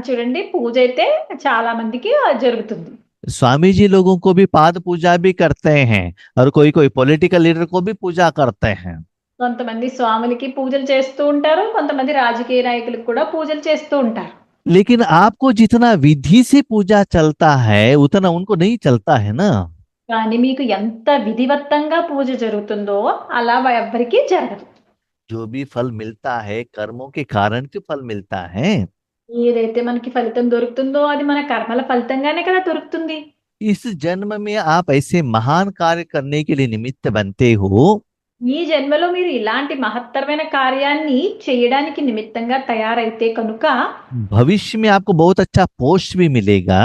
B: చూడండి, పూజ అయితే చాలా మందికి జరుగుతుంది.
A: स्वामी जी लोगों को भी पाद पूजा भी करते हैं और कोई कोई पॉलिटिकल लीडर को भी पूजा करते हैं।
B: కొంతమంది స్వాములకి పూజలు చేస్తూ ఉంటారు, కొంతమంది రాజకీయ నాయకులకు కూడా పూజలు చేస్తూ ఉంటారు.
A: लेकिन आपको जितना विधि से पूजा चलता है उतना उनको नहीं चलता है ना।
B: కానీ మీకు ఎంత విధివత్తంగా పూజ జరుగుతుందో అలా ఎవ్వరికీ జరగదు.
A: जो भी फल मिलता है कर्मों के कारण तो फल मिलता है।
B: ఏదైతే మనకి ఫలితం దొరుకుతుందో అది మన కర్మల ఫలితంగానే కదా దొరుకుతుంది.
A: इस जन्म में आप ऐसे महान कार्य करने के लिए निमित्त बनते हो,
B: ఈ జన్మలో మీరు ఇలాంటి మహత్తరమైన కార్యాన్ని చేయడానికి నిమిత్తంగా తయారైతే కనుక
A: भविष्य में आपको बहुत अच्छा पोस्ट भी मिलेगा।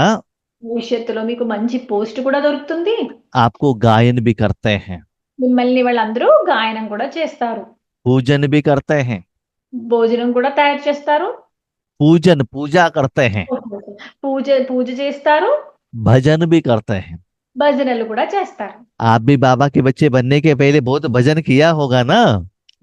B: భవిష్యత్తులో మీకు మంచి పోస్ట్ కూడా దొరుకుతుంది.
A: आपको गायन भी करते हैं,
B: మిమ్మల్ని వాళ్ళందరూ గాయనం కూడా చేస్తారు,
A: पूजन भी करते हैं,
B: భోజనం కూడా తయారు చేస్తారు,
A: पूजा करते हैं,
B: పూజ చేస్తారు,
A: भजन भी करते हैं।
B: భజనలు కూడా చేస్తారు.
A: आप भी बाबा के बच्चे बनने के पहले बहुत भजन किया होगा ना।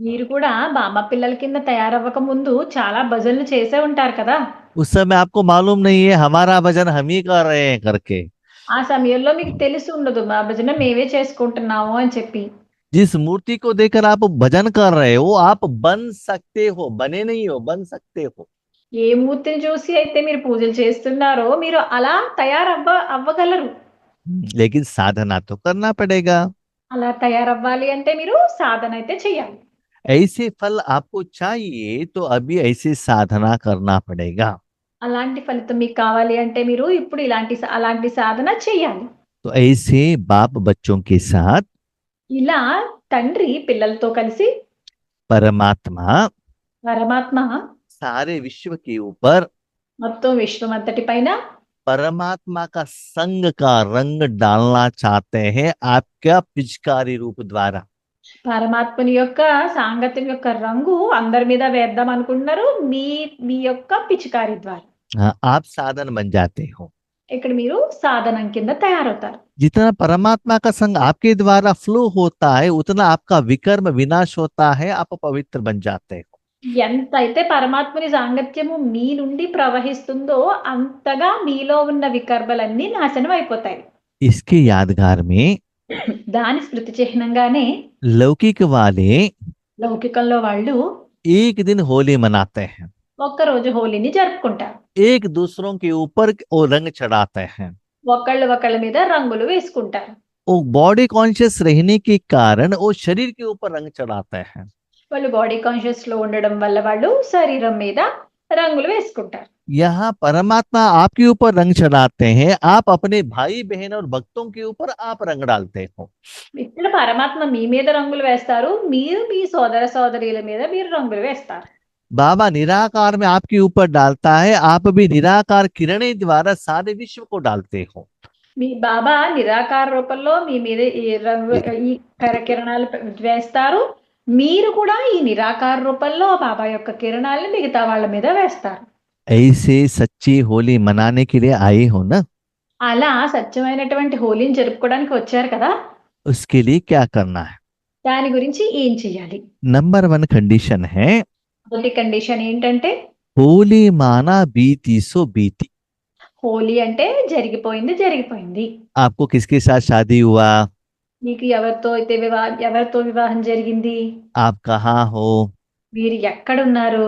B: మీరు కూడా బాబా పిల్లల కింద తయారవ్వక ముందు చాలా భజనలు చేసే ఉంటారు కదా.
A: उस समय आपको मालूम नहीं है हमारा भजन हम ही कर रहे हैं करके।
B: ఆ సమయంలో మీకు తెలిసి ఉండదు మా భజన మేమే చేసుకుంటున్నాము అని చెప్పి.
A: जिस मूर्ति को देखकर आप भजन कर रहे हो आप बन सकते हो, बने नहीं हो, बन सकते हो।
B: ఏ మూర్తిని చూసి అయితే మీరు పూజలు చేస్తున్నారో మీరు అలా అవ్వగలరు.
A: लेकिन साधना तो करना पड़ेगा।
B: అలా తయారవ్వాలి అంటే మీరు సాధన అయితే చెయ్యాలి.
A: ऐसे फल आपको चाहिए तो अभी ऐसे साधना करना पड़ेगा।
B: అలాంటి ఫలితం మీకు కావాలి అంటే మీరు ఇప్పుడు అలాంటి సాధన చెయ్యాలి.
A: तो ऐसे बाप बच्चों के साथ
B: ఇలా తండ్రి పిల్లలతో కలిసి
A: परमात्मा
B: పరమాత్మ
A: सारे विश्व के ऊपर
B: మొత్తం విశ్వమంతటి పైన
A: परमात्मा का संग का रंग डालना चाहते हैं आपका पिचकारी रूप द्वारा।
B: పరమాత్మని యొక్క సాంగత్యం యొక్క రంగు అందరి మీద వేద్దాం అనుకుంటున్నారు మీ యొక్క పిచికారి ద్వారా.
A: आप साधन बन जाते हो।
B: ఇక్కడ మీరు సాధనం కింద తయారవుతారు.
A: जितना परमात्मा का संग आपके द्वारा फ्लो होता है उतना आपका विकर्म विनाश होता है, आप पवित्र बन जाते हो।
B: ఎంత అయితే పరమాత్మని సాంగత్యము మీ నుండి ప్రవహిస్తుందో అంతగా మీలో ఉన్న వికర్మలన్నీ నాశనం అయిపోతాయి.
A: इसके यादगार में
B: దాని స్మృతి చిహ్నంగానే
A: लौकिक वाले
B: లౌకికంలో వాళ్ళు
A: एक दिन होली मनाते हैं।
B: ఒక్కరోజు హోలీని జరుపుకుంటారు.
A: एक दूसरों के ऊपर वो रंग चढ़ाते हैं।
B: ఒకళ్ళు ఒకళ్ళ మీద రంగులు వేసుకుంటారు.
A: वो बॉडी कॉन्शियस रहने के कारण वो शरीर के ऊपर रंग चढ़ाते हैं।
B: వాళ్ళు బాడీ కాన్షియస్ లో ఉండడం వల్ల వాళ్ళు శరీరం మీద రంగులు వేసుకుంటారు.
A: यहाँ परमात्मा आपके ऊपर रंग चढ़ाते हैं, आप अपने भाई बहन और भक्तों के ऊपर आप रंग डालते हो।
B: ఇక్కడ పరమాత్మ మీ మీద రంగులు వేస్తారు, మీరు మీ సోదర సోదరీల మీద మీరు రంగులు వేస్తారు.
A: बाबा निराकार में आपके ऊपर डालता है, आप भी निराकार किरणें द्वारा सारे विश्व को डालते हो।
B: మీ బాబా నిరాకార రూపంలో మీ మీద ఈ రంగు ఈ కిరణాలు వేస్తారు. మీరు కూడా ఈ నిరాకార రూపంలో బాబా యొక్క కిరణాలను మిగతా వాళ్ళ మీద వేస్తారు.
A: ऐसे सच्ची होली मनाने के लिए आए हो ना,
B: అలా సత్యమైనటువంటి హోలీని జరుపుకోవడానికి వచ్చారు కదా,
A: उसके लिए क्या करना है?
B: దాని గురించి ఏం చెయ్యాలి?
A: नंबर 1 कंडीशन है,
B: మొదటి కండిషన్ ఏంటంటే
A: होली माना बीती सो बीती।
B: హోలీ అంటే జరిగిపోయింది జరిగిపోయింది.
A: आपको किसके साथ शादी हुआ,
B: మీకు ఎవరితో వివాహం జరిగింది,
A: आप कहाँ हो,
B: మీరు ఎక్కడున్నారు,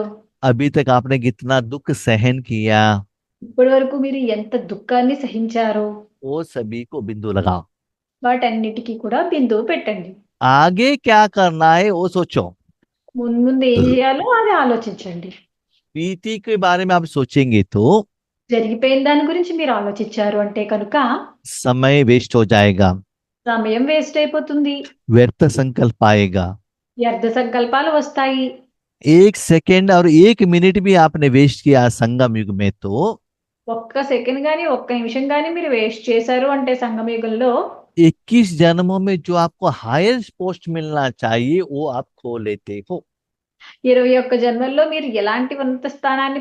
A: अभी तक आपने कितना दुख सहन किया,
B: ఇప్పటి వరకు మీరు ఎంత దుఃఖాన్ని సహించారు,
A: वो सभी को बिंदु लगाओ।
B: వాటన్నిటికీ కూడా బిందువు పెట్టండి.
A: आगे क्या करना है वो सोचो।
B: ముందు ఏం చేయాలో అది ఆలోచించండి.
A: बीती के बारे में आप सोचेंगे तो
B: జరిగిపోయిన దాని గురించి మీరు ఆలోచించారు అంటే కనుక
A: समय वेस्ट हो जाएगा,
B: సమయం వేస్ట్ అయిపోతుంది,
A: व्यर्थ संकल्प आएगा।
B: వ్యర్థ సంకల్పాలు వస్తాయి.
A: 1 सेकेंड और 1 मिनट भी आपने वेस्ट किया संगम युग में तो
B: ఒక్క సెకండ్ గాని ఒక్క నిమిషం గాని మీరు వేస్ట్ చేశారు అంటే సంగమయుగంలో
A: 21 जन्मों में जो आपको हायर पोस्ट मिलना चाहिए वो आप खो लेते हो।
B: 21 జన్మల్లో మీరు ఎలాంటి ఉన్నత స్థానాన్ని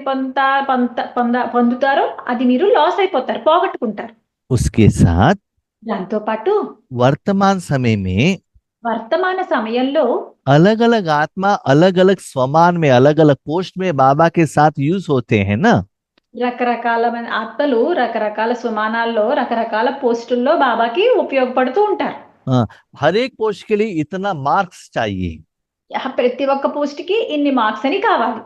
B: పొందుతారో అది మీరు లాస్ అయిపోతారు, పోగొట్టుకుంటారు.
A: उसके साथ
B: దాంతో పాటు
A: वर्तमान समय में
B: వర్తమాన సమయంలో
A: अलग अलग आत्मा अलग अलग स्वमान में अलग अलग पोस्ट में बाबा के साथ यूज होते हैं ना,
B: రకరకాల ఆత్మలు రకరకాల సుమానాల్లో రకరకాల పోస్టుల్లో బాబాకి ఉపయోగపడుతూ ఉంటారు.
A: हर एक पोस्ट के लिए इतना मार्क्स चाहिए।
B: ప్రతి ఒక్క పోస్ట్ కి ఇన్ని మార్క్స్ అని కావాలి.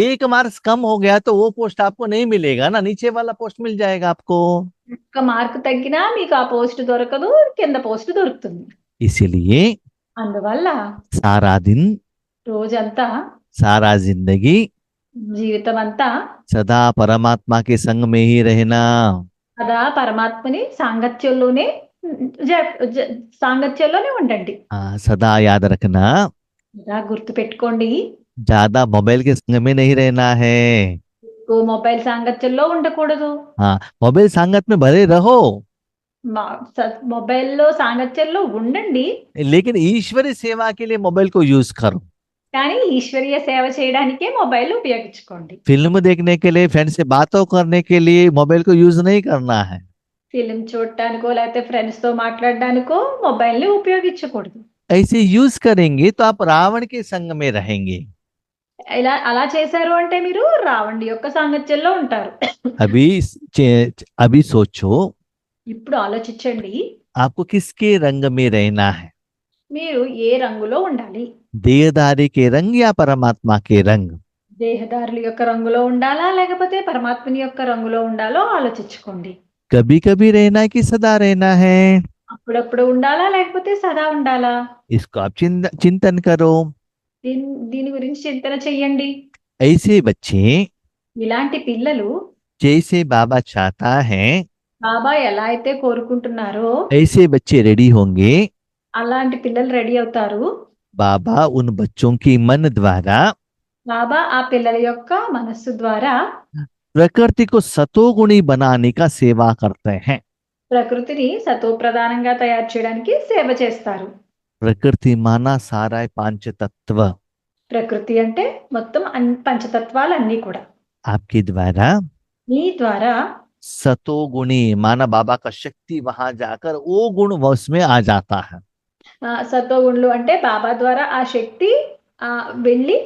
A: एक मार्क्स कम हो गया तो वो पोस्ट आपको नहीं मिलेगा ना, नीचे वाला पोस्ट मिल जाएगा आपको।
B: ఒక్క మార్క్ తగ్గినా మీకు ఆ పోస్ట్ దొరకదు, కింద పోస్ట్ దొరుకుతుంది.
A: इसीलिए
B: అందువల్ల
A: सारा दिन
B: రోజంతా
A: सारा जिंदगी
B: జీవితం అంతా
A: सदा परमात्मा के संग में ही रहना।
B: కదా పరమాత్మని సాంగత్యంలోనే ఉండండి.
A: सदा याद रखना,
B: ఇలా గుర్తు పెట్టుకోండి,
A: ज्यादा मोबाइल के संग में नहीं रहना है।
B: మొబైల్ సాంగత్యంలో ఉండకూడదు.
A: मोबाइल संगत में भरे रहो,
B: మొబైల్లో సాంగత్యంలో ఉండండి,
A: लेकिन ईश्वरी सेवा के लिए मोबाइल को यूज करो।
B: కానీ ఈశ్వరీయ సేవ చేయడానికే మొబైల్ ఉపయోగించుకోండి.
A: फिल्म देखने के लिए, फ्रेंड से बातों करने के लिए मोबाइल को यूज नहीं करना है।
B: ఫిలిం చూడటానికో లేకపోతే ఫ్రెండ్స్ తో మాట్లాడడానికో మొబైల్ ని ఉపయోగించకూడదు.
A: ऐसे यूज करेंगे तो आप रावण के संग में रहेंगे।
B: అలా చేశారు అంటే మీరు రావణుడి యొక్క సాంగత్యంలో ఉంటారు.
A: अभी सोचो,
B: ఇప్పుడు ఆలోచించండి,
A: आपको किसके रंग में रहना है,
B: మీరు ఏ రంగులో ఉండాలి?
A: देहधारी के रंग या परमात्मा के रंग?
B: దేహదారుల యొక్క రంగులో ఉండాలా లేకపోతే పరమాత్మని యొక్క రంగులో ఉండాలో ఆలోచించుకోండి.
A: कभी कभी रहना है कि सदा रहना है,
B: అప్పుడప్పుడు ఉండాలా లేకపోతే సదా ఉండాలా?
A: इसको आप चिंतन करो।
B: దీని గురించి చింతన చెయ్యండి.
A: ऐसे बच्चे
B: ఇలాంటి పిల్లలు
A: जैसे बाबा चाहता है
B: బాబా ఎలా అయితే కోరుకుంటున్నారో
A: ऐसे बच्चे रेडी होंगे।
B: అలాంటి పిల్లలు రెడీ అవుతారు.
A: बाबा उन बच्चों की मन द्वारा
B: బాబా ఆ పిల్లల యొక్క మనస్సు ద్వారా
A: प्रकृति को सतोगुणी बनाने का सेवा करते हैं।
B: ప్రకృతిని సతోప్రధానంగా తయారు చేయడానికి సేవ చేస్తారు.
A: प्रकृति माना सारा 5 तत्व
B: ప్రకృతి అంటే మొత్తం పంచతత్వాలన్నీ కూడా
A: आपके द्वारा
B: మీ ద్వారా
A: सतोगुणी माना बाबा का शक्ति वहां जाकर वो गुण उसमें आ जाता है।
B: సతోగుణులు అంటే బాబా ద్వారా ఆ శక్తి వెళ్ళి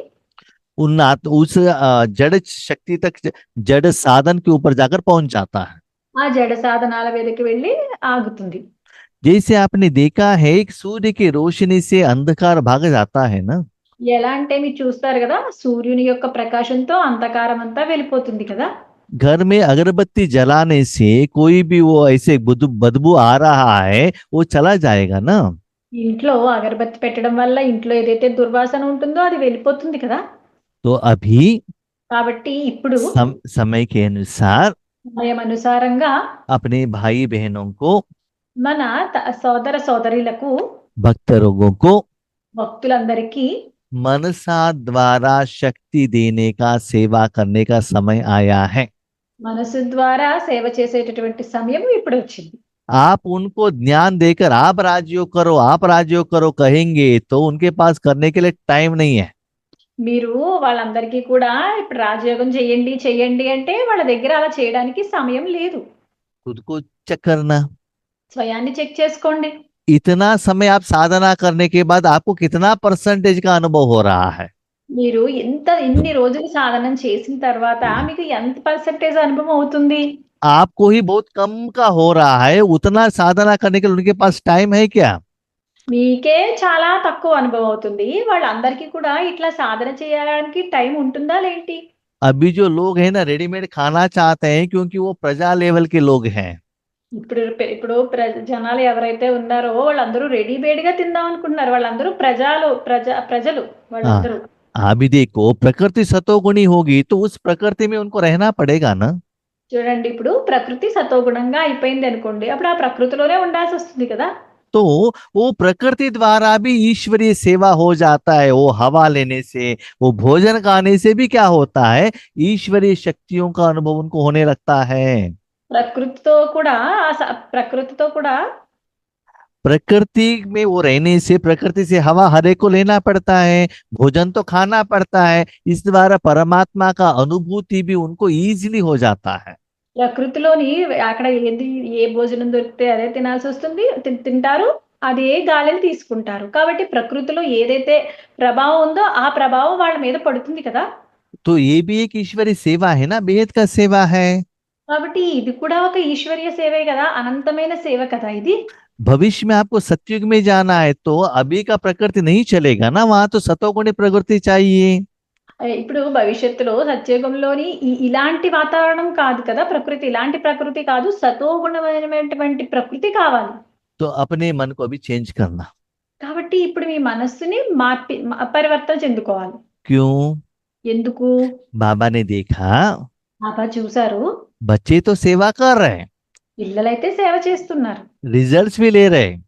A: उस जड़ शक्ति तक, जड़ साधन के ऊपर जाकर पहुंच जाता है।
B: ఆ జడ సాధనాల మీదకి వెళ్ళి ఆగుతుంది.
A: जैसे आपने देखा है एक सूर्य की रोशनी से अंधकार भाग जाता है ना,
B: ఎలా అంటే మీరు చూస్తారు గదా! సూర్యుని యొక్క ప్రకాశంతో అంధకారం అంతా వెళ్ళిపోతుంది కదా!
A: घर में अगरबत्ती जलाने से कोई भी वो ऐसे बदबू आ रहा है वो चला जाएगा ना।
B: ఇంట్లో అగరబత్తి పెట్టడం వల్ల ఇంట్లో ఏదైతే దుర్వాసన ఉంటుందో అది వెళ్ళిపోతుంది కదా!
A: तो अभी
B: కాబట్టి ఇప్పుడు
A: समय के अनुसार
B: సమయం అనుసారంగా
A: अपने भाई बहनों को,
B: మన సోదర సోదరీలకు,
A: भक्त लोगों को
B: భక్తులందరికీ
A: मनसा द्वारा शक्ति देने का, सेवा करने का समय आया है।
B: మనసు ద్వారా సేవ చేసేటటువంటి సమయం ఇప్పుడు వచ్చింది.
A: आप उनको ज्ञान देकर आप राजयोग करो कहेंगे तो उनके पास करने के लिए टाइम नहीं है।
B: మీరు వాళ్ళందరికీ కూడా ఇప్పుడు రాజయోగం చెయ్యండి, చెయ్యండి అంటే వాళ్ళ దగ్గర అలా చేయడానికి సమయం లేదు.
A: खुद को चेक करना।
B: స్వయాన్ని చెక్ చేసుకోండి.
A: इतना समय आप साधना करने के बाद आपको कितना परसेंटेज का अनुभव हो रहा है।
B: మీరు ఇన్ని రోజులు సాధన చేసిన తర్వాత మీకు ఎంత పర్సెంటేజ్ అనుభవం అవుతుంది?
A: आपको ही बहुत कम का हो रहा है, उतना साधना करने के लिए उनके पास टाइम है क्या?
B: మీకే చాలా తక్కువ అనుభవం అవుతుంది. వాళ్ళందరికీ కూడా ఇట్లా సాధన చేయడానికి టైం ఉంటుందా లేంటి?
A: अभी जो लोग हैं ना रेडीमेड खाना चाहते हैं क्योंकि वो प्रजा लेवल के लोग हैं।
B: ఇప్పుడు ఇప్పుడు జనాలు ఎవరైతే ఉన్నారో వాళ్ళందరూ రెడీమేడ్‌గా తిందాం అనుకుంటున్నారు. వాళ్ళందరూ ప్రజలు
A: हाँ,
B: వాళ్ళందరూ.
A: अभी देखो प्रकृति सतोगुणी होगी तो उस प्रकृति में उनको रहना पड़ेगा ना।
B: చూడండి ఇప్పుడు ప్రకృతి సతోగుణంగా అయిపోయింది అనుకోండి. అప్పుడు ఆ ప్రకృతిలోనే ఉండాల్సి వస్తుంది కదా!
A: तो वो प्रकृति द्वारा भी ईश्वरीय सेवा हो जाता है। वो हवा लेने से, वो भोजन खाने से भी क्या होता है, ईश्वरीय शक्तियों का अनुभव उनको होने लगता है।
B: ప్రకృతితో కూడా ప్రకృతితో కూడా
A: प्रकृति में वो रहने से, प्रकृति से हवा हर एक को लेना पड़ता है, भोजन तो खाना पड़ता है, इस द्वारा परमात्मा का अनुभूति भी उनको इजीली हो जाता है।
B: ప్రకృతిలోని అక్కడ ఏ భోజనం దొరికితే అదే తినాల్సి వస్తుంది. తింటారు. అదే గాలిని తీసుకుంటారు. కాబట్టి ప్రకృతిలో ఏదైతే ప్రభావం ఉందో ఆ ప్రభావం వాళ్ళ మీద పడుతుంది కదా!
A: तो ये भी एक ईश्वरीय सेवा है ना, बेहद का सेवा है।
B: కాబట్టి ఇది కూడా ఒక ఈశ్వరీయ సేవే కదా! అనంతమైన సేవ కదా ఇది.
A: भविष्य में आपको सतयुग में जाना है तो अभी का प्रकृति नहीं चलेगा ना, वहां तो सतोगुणी प्रकृति चाहिए।
B: ఇప్పుడు భవిష్యత్తులో సత్యయుగంలోని ఇలాంటి వాతావరణం కాదు కదా! ప్రకృతి ఇలాంటి ప్రకృతి కాదు. సతోగుణమైనటువంటి ప్రకృతి కావాలి.
A: तो अपने मन को अभी चेंज करना।
B: కాబట్టి ఇప్పుడు మీ మనస్సుని పరివర్తన చెందుకోవాలి.
A: क्यों?
B: ఎందుకు?
A: बाबा ने देखा
B: బాబా చూసారు.
A: बच्चे तो सेवा कर रहे हैं,
B: పిల్లలైతే సేవ చేస్తున్నారు.
A: रिजल्ट्स भी ले रहे हैं,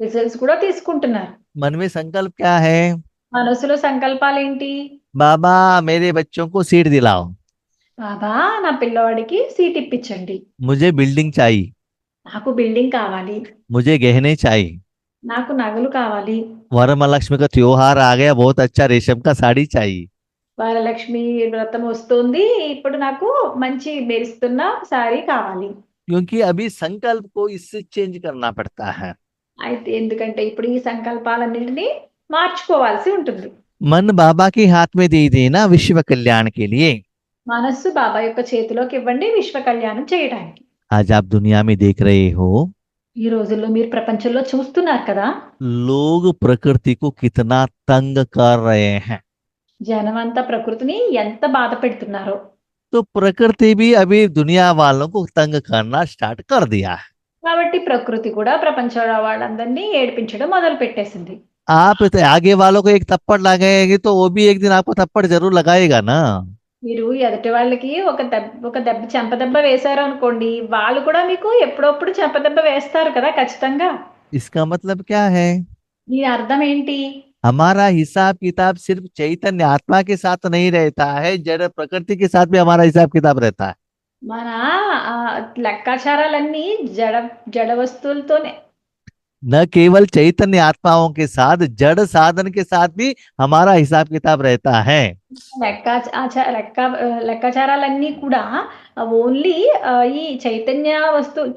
B: రిజల్ట్స్ కూడా తీసుకుంటున్నారు.
A: मन में संकल्प क्या है,
B: మనసులో సంకల్పాలేంటి?
A: बाबा मेरे बच्चों को सीट दिलाओ,
B: బాబా నా పిల్లవాడికి సీట్ ఇప్పించండి.
A: मुझे बिल्डिंग चाहिए,
B: నాకు బిల్డింగ్ కావాలి.
A: मुझे गहने चाहिए,
B: నాకు నగలు కావాలి.
A: वरमहालक्ष्मी का त्योहार आ गया, बहुत अच्छा रेशम का साड़ी चाहिए।
B: వరలక్ష్మి వ్రతం వస్తుంది. ఇప్పుడు నాకు మంచి మెరుస్తున్న సారీ కావాలి.
A: क्योंकि अभी संकल्प को इससे चेंज करना पड़ता है।
B: అయితే ఎందుకంటే ఇప్పుడు ఈ సంకల్పాలన్నింటినీ మార్చుకోవాల్సి ఉంటుంది.
A: मन बाबा के हाथ में दे देना विश्व कल्याण के लिए।
B: మనస్సు బాబా యొక్క చేతిలోకి ఇవ్వండి విశ్వ కళ్యాణం చేయడానికి.
A: आज आप दुनिया में देख रहे हो
B: ఈ రోజుల్లో మీరు ప్రపంచంలో చూస్తున్నారు కదా,
A: लोग प्रकृति को कितना तंग कर रहे हैं।
B: జనమంతా ప్రకృతిని ఎంత బాధ పెడుతున్నారో.
A: तो प्रकृति भी अभी दुनिया वालों को तंग करना स्टार्ट कर दिया है।
B: కాబట్టి ప్రకృతి కూడా ప్రపంచంలో వాళ్ళందరినీ ఏడిపించడం మొదలు పెట్టేసింది.
A: आप तो आगे वालों को एक थप्पड़ लगाएंगे तो वो भी एक दिन आपको थप्पड़ जरूर लगाएगा ना।
B: మీరు ఎదుటి వాళ్ళకి ఒక దెబ్బ చెంపదెబ్బ వేశారు అనుకోండి, వాళ్ళు కూడా మీకు ఎప్పుడప్పుడు చెంపదెబ్బ వేస్తారు కదా ఖచ్చితంగా.
A: इसका मतलब क्या है,
B: దీని అర్థం ఏంటి?
A: हमारा हिसाब किताब सिर्फ चैतन्य आत्मा के साथ नहीं रहता है, जड़ प्रकृति के साथ भी हमारा हिसाब किताब रहता है।
B: మన లెక్కాచారాలన్నీ జడ జడ వస్తువులతోనే.
A: न केवल चैतन्य आत्माओं के साथ, जड़ साधन के साथ भी हमारा हिसाब किताब रहता है।
B: లెక్కాచారాలన్నీ కూడా ఓన్లీ ఈ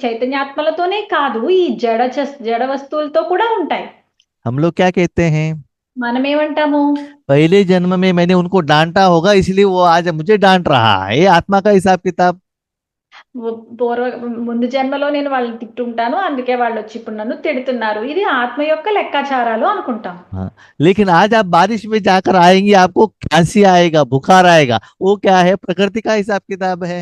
B: చైతన్యాత్మలతోనే కాదు, ఈ జడ వస్తువులతో కూడా ఉంటాయి.
A: हम लोग क्या कहते हैं,
B: మనం ఏమంటాము?
A: पहले जन्म में मैंने उनको डांटा होगा इसलिए वो आज मुझे डांट रहा है, ये आत्मा का हिसाब किताब।
B: పూర్వ ముందు జన్మలో నేను వాళ్ళని తిట్టుంటాను. అందుకే వాళ్ళొచ్చి ఇప్పుడు నన్ను తిడుతున్నారు. ఇది ఆత్మ యొక్క లెక్కాచారాలు అనుకుంటాం.
A: हाँ, लेकिन आज आप बारिश में जाकर आएंगे, आपको खांसी आएगा, बुखार आएगा। वो क्या है? प्रकृति का हिसाब किताब है।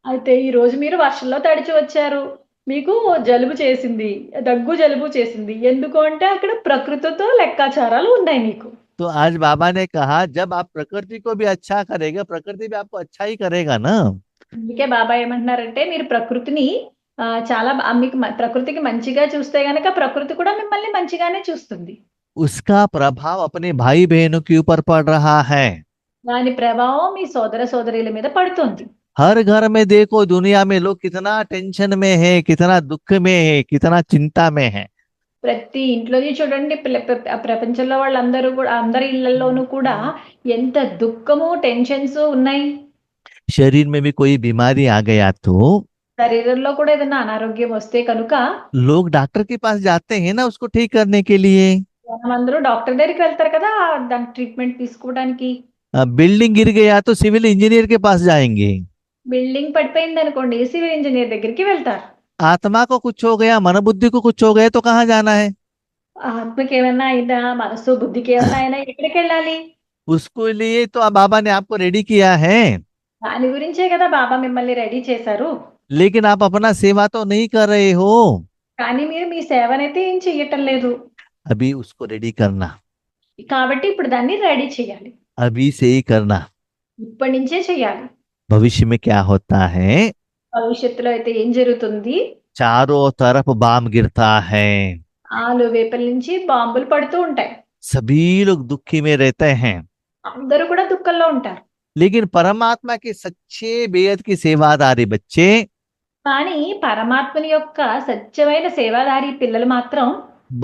B: అయితే ఈరోజు మీరు వర్షంలో తడిచి వచ్చారు. మీకు జలుబు చేసింది. దగ్గు, జలుబు చేసింది. ఎందుకు అంటే అక్కడ ప్రకృతితో లెక్కాచారాలు ఉన్నాయి మీకు.
A: तो आज बाबा ने कहा, जब आप प्रकृति को भी अच्छा करेगा, प्रकृति भी आपको अच्छा ही करेगा ना।
B: అందుకే బాబా ఏమంటున్నారంటే మీరు ప్రకృతిని చాలా మీకు ప్రకృతికి మంచిగా చూస్తే గనక ప్రకృతి కూడా మిమ్మల్ని మంచిగానే చూస్తుంది.
A: उसका प्रभाव अपने भाई बहनों के ऊपर पड़ रहा है।
B: దాని ప్రభావం మీ సోదర సోదరీల మీద పడుతుంది.
A: हर घर में देखो, दुनिया में लोग कितना टेंशन में है, कितना दुख में है, कितना चिंता में है।
B: ప్రతి ఇంట్లోని చూడండి ప్రపంచంలో వాళ్ళందరూ కూడా అందరి ఇళ్లలోనూ కూడా ఎంత దుఃఖము టెన్షన్స్ ఉన్నాయి.
A: शरीर में भी कोई बीमारी आ गया तो
B: శరీరంలో కూడా ఏదైనా అనారోగ్యం వస్తే కనుక
A: लोग डॉक्टर के पास जाते हैं ना, उसको ठीक करने के लिए।
B: అందరూ డాక్టర్ దగ్గరికి వెళ్తారు కదా దాని ట్రీట్మెంట్ తీసుకోవడానికి.
A: बिल्डिंग गिर गया तो सिविल इंजीनियर के पास जाएंगे।
B: బిల్డింగ్ పడిపోయింది అనుకోండి సివిల్ ఇంజనీర్ దగ్గరికి వెళ్తారు.
A: आत्मा को कुछ हो गया, मन बुद्धि को कुछ हो गया तो कहाँ जाना है?
B: ఆత్మకి ఏమైనా అయినా మనసు బుద్ధికి ఏమైనా అయినా ఎక్కడికి వెళ్ళాలి?
A: उसको लिए तो बाबा ने आपको रेडी किया है।
B: దాని గురించే కదా బాబా మిమ్మల్ని రెడీ చేశారు.
A: लेकिन आप अपना सेवा तो नहीं कर रहे हो।
B: కానీ మీరు మీ సేవనైతే ఏం చెయ్యటం లేదు.
A: अभी उसको रेडी करना,
B: కాబట్టి ఇప్పుడు దాన్ని రెడీ చేయాలి.
A: अभी से ही करना।
B: ఇప్పటి నుంచే చేయాలి.
A: भविष्य में क्या होता है?
B: భవిష్యత్తులో అయితే ఏం జరుగుతుంది?
A: चारों तरफ बाम गिरता है,
B: ఆలు వేపల నుంచి బాంబులు పడుతూ ఉంటాయి.
A: सभी लोग दुखी में रहते हैं।
B: అందరూ కూడా దుఃఖంలో ఉంటారు.
A: लेकिन परमात्मा के सच्चे बेहद की सेवादारी बच्चे
B: కానీ పరమాత్మని యొక్క సత్యమైన సేవాదారి పిల్లలు మాత్రం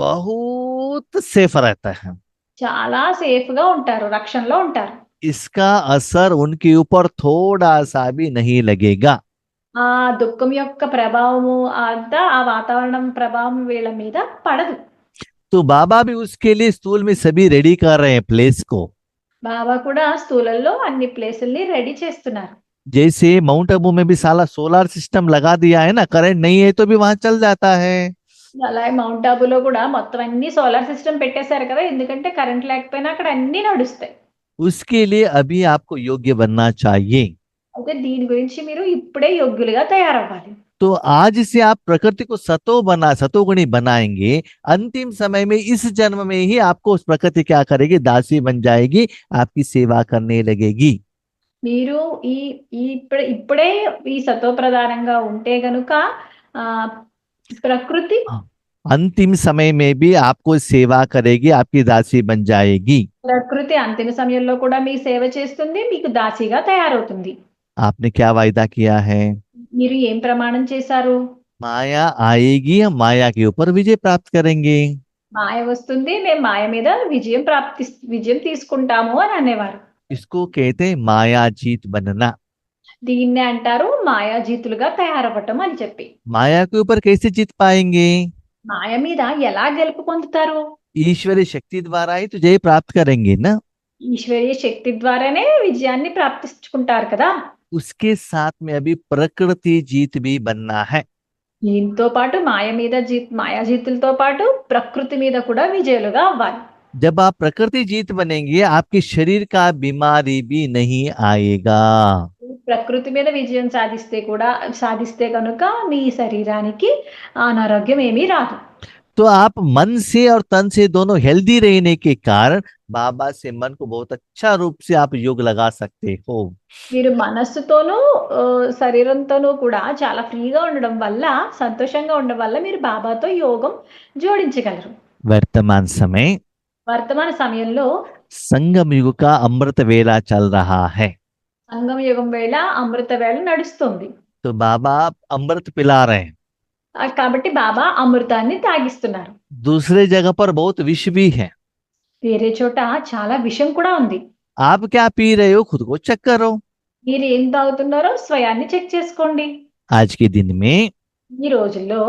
A: बहुत सेफ रहते हैं।
B: చాలా సేఫ్ గా ఉంటారు, రక్షణలో ఉంటారు.
A: इसका असर उनके ऊपर थोड़ा सा भी नहीं लगेगा।
B: ఆ దుఃఖం యొక్క ప్రభావము అంతా ఆ వాతావరణం ప్రభావం వీళ్ళ మీద పడదు.
A: तो बाबा भी उसके लिए स्कूल में सभी रेडी कर रहे हैं प्लेस को।
B: బాబా కూడా స్థూలంలో అన్ని ప్లేసుల్ని రెడీ చేస్తున్నారు.
A: जैसे माउंट आबू में भी साला सोलर सिस्टम लगा दिया है ना, करंट नहीं है तो भी वहां चल जाता है।
B: అలాగే మౌంట్ ఆబూలో కూడా మొత్తం అన్ని సోలార్ సిస్టమ్ పెట్టేశారు కదా, ఎందుకంటే కరెంట్ లేకపోయినా అక్కడ అన్ని నడుస్తాయి.
A: उसके लिए अभी आपको योग्य बनना चाहिए।
B: అయితే దీని గురించి మీరు ఇప్పుడే యోగ్యులుగా తయారవ్వాలి.
A: तो आज से आप प्रकृति को सतोगुणी बनाएंगे। अंतिम समय में इस जन्म में ही आपको उस प्रकृति क्या करेगी? दासी बन जाएगी, आपकी सेवा करने लगेगी।
B: మీరు ఈ ఇప్పుడే ఈ సతో ప్రధానంగా ఉంటే గనుక ఆ ప్రకృతి
A: अंतिम समय में भी आपको सेवा करेगी, आपकी दासी बन जाएगी।
B: ప్రకృతి అంతిమ సమయంలో కూడా మీ సేవ చేస్తుంది, మీకు దాసిగా తయారవుతుంది.
A: आपने क्या वायदा किया है?
B: మీరు ఏం ప్రమాణం చేశారు?
A: माया आएगी, हम माया के ऊपर विजय प्राप्त करेंगे।
B: మాయ వస్తుంది, మేము మాయ మీద విజయం తీసుకుంటాము అని అనేవారు.
A: इसको कहते हैं माया जीत बनना।
B: దీన్నే అంటారు మాయాజీతులుగా తయారవ్వటం అని చెప్పి.
A: माया के ऊपर कैसे जीत पाएंगे?
B: మాయ మీద ఎలా గెలుపు పొందుతారు?
A: ईश्वरीय शक्ति द्वारा ही तो जय प्राप्त करेंगे ना।
B: ఈశ్వరీయ శక్తి ద్వారానే విజయాన్ని ప్రాప్తించుకుంటారు కదా.
A: उसके साथ में अभी प्रकृति जीत भी बनना है।
B: దీంతో పాటు మాయాజీతులతో పాటు ప్రకృతి మీద కూడా విజయులుగా అవ్వాలి.
A: जब आप प्रकृति जीत बनेंगे, आपके शरीर का बीमारी भी नहीं आएगा।
B: ప్రకృతి మీద విజయం సాధిస్తే కనుక మీ శరీరానికి అనారోగ్యం ఏమీ రాదు.
A: तो आप मन से और तन से दोनों हेल्दी रहने के कारण बाबा से मन को बहुत अच्छा रूप से आप योग लगा सकते हो।
B: మీరు మనస్సుతోనూ శరీరంతోనూ కూడా చాలా ఫ్రీగా ఉండడం వల్ల, సంతోషంగా ఉండడం వల్ల మీరు బాబాతో యోగం జోడించగలరు.
A: वर्तमान समय
B: వర్తమాన సమయంలో
A: संगम युग का अमृत वेला चल रहा है।
B: సంగమ యుగం వేళ అమృత వేళ నడుస్తుంది.
A: तो बाबा अमृत पिला रहे हैं।
B: కాబట్టి బాబా అమృతాన్ని తాగిస్తున్నారు.
A: दूसरे जगह पर बहुत विष भी है।
B: వేరే చోట చాలా విషం కూడా ఉంది.
A: आप क्या पी रहे हो, खुद को चेक करो।
B: మీరు ఏం తాగుతున్నారో స్వయాన్ని చెక్ చేసుకోండి.
A: आज के दिन में
B: ఈ రోజుల్లో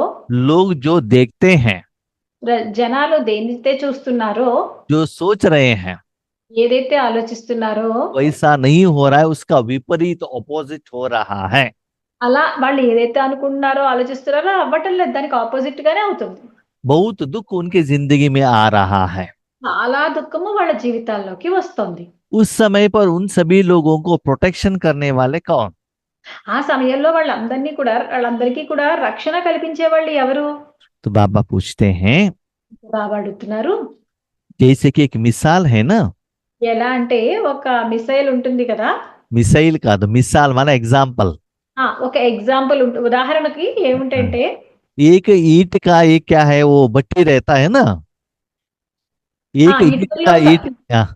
A: लोग जो देखते हैं,
B: జనాలు దేనితే చూస్తున్నారో,
A: जो सोच रहे हैं,
B: ఏదైతే ఆలోచిస్తున్నారో
A: वैसा नहीं हो रहा है, उसका विपरीत ऑपोजिट हो रहा है।
B: అలా వాళ్ళు ఏదైతే అనుకుంటున్నారో, ఆలోచిస్తున్నారో అవ్వటం లేదు. దానికి ఆపోజిట్ గానే అవుతుంది.
A: बहुत दुख उनके जिंदगी में आ रहा है।
B: చాలా దుఃఖము వాళ్ళ జీవితాల్లోకి వస్తుంది.
A: उस समय पर उन सभी लोगों को प्रोटेक्शन करने वाले कौन?
B: ఆ సమయంలో వాళ్ళందరికీ కూడా రక్షణ కల్పించేవాళ్ళు ఎవరు?
A: तो बाबा पूछते हैं,
B: బాబా అడుగుతున్నారు.
A: जैसे कि एक मिसाल है ना,
B: ఎలా అంటే ఒక మిసైల్ ఉంటుంది కదా!
A: मिसाइल का तो मिसाल माना एग्जाम्पल।
B: ఒక एग्जांपल ఉదాహరణకి ఏమిటంటే
A: एक ईंट का एक क्या है, वो भट्टी रहता है ना, एक ईंट
B: ఇటుకల
A: का
B: యొక్క
A: ईंट। हाँ,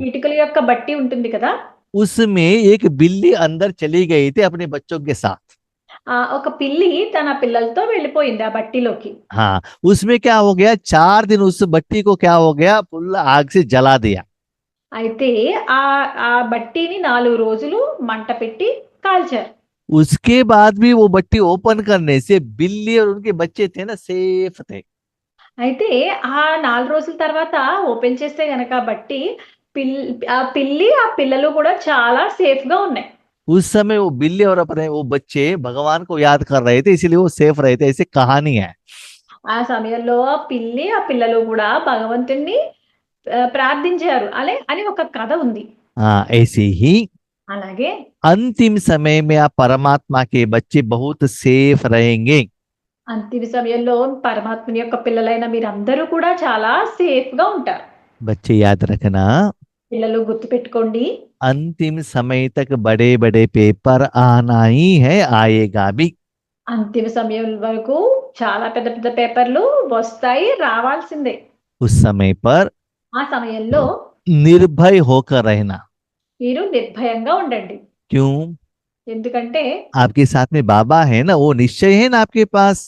B: ఇటుకల యొక్క బట్టి ఉంటుంది కదా!
A: उसमें एक बिल्ली अंदर चली गई थी अपने बच्चों के साथ।
B: ఒక పిల్లి తన పిల్లలతో వెళ్ళిపోయింది ఆ బట్టిలోకి.
A: हाँ, उसमें क्या हो गया, 4 दिन उस भट्टी को क्या हो गया, फुल आग से जला दिया।
B: అయితే ఆ ఆ బట్టిని 4 రోజులు మంట పెట్టి కాల్చారు.
A: उसके बाद भी वो भट्टी ओपन करने से बिल्ली और उनके बच्चे थे ना, सेफ थे।
B: అయితే ఆ 4 రోజుల తర్వాత ఓపెన్ చేస్తే గనక బట్టి పిల్ ఆ పిల్లి, ఆ పిల్లలు కూడా చాలా సేఫ్‌గా ఉన్నాయి.
A: उस समय वो बिल्ली और अपने वो बच्चे भगवान को याद कर रहे थे, इसीलिए वो सेफ रहे थे, ऐसी कहानी है।
B: ఆ సమయంలో ఆ పిల్లి, ఆ పిల్లలు కూడా భగవంతుడిని ప్రార్థించారు. అని ఒక కథ ఉంది.
A: हाँ, ऐसे ही
B: అలాగే
A: अंतिम समय में आप परमात्मा के बच्चे बहुत सेफ रहेंगे।
B: అంతిమ సమయంలో పరమాత్ముని యొక్క పిల్లలైన మీరందరూ కూడా చాలా సేఫ్‌గా ఉంటారు.
A: बच्चे याद रखना,
B: పిల్లలు గుర్తుపెట్టుకోండి.
A: अंतिम समय तक बड़े बड़े पेपर आना ही है, आएगा भी।
B: అంతిమ సమయం వరకు చాలా పెద్ద పెద్ద పేపర్లు వస్తాయి, రావాల్సిందే.
A: उस समय पर
B: ఆ సమయంలో
A: निर्भय होकर रहना।
B: మీరు నిర్భయంగా ఉండండి.
A: क्यों?
B: ఎందుకంటే
A: आपके साथ में बाबा है ना, वो निश्चय है ना आपके पास।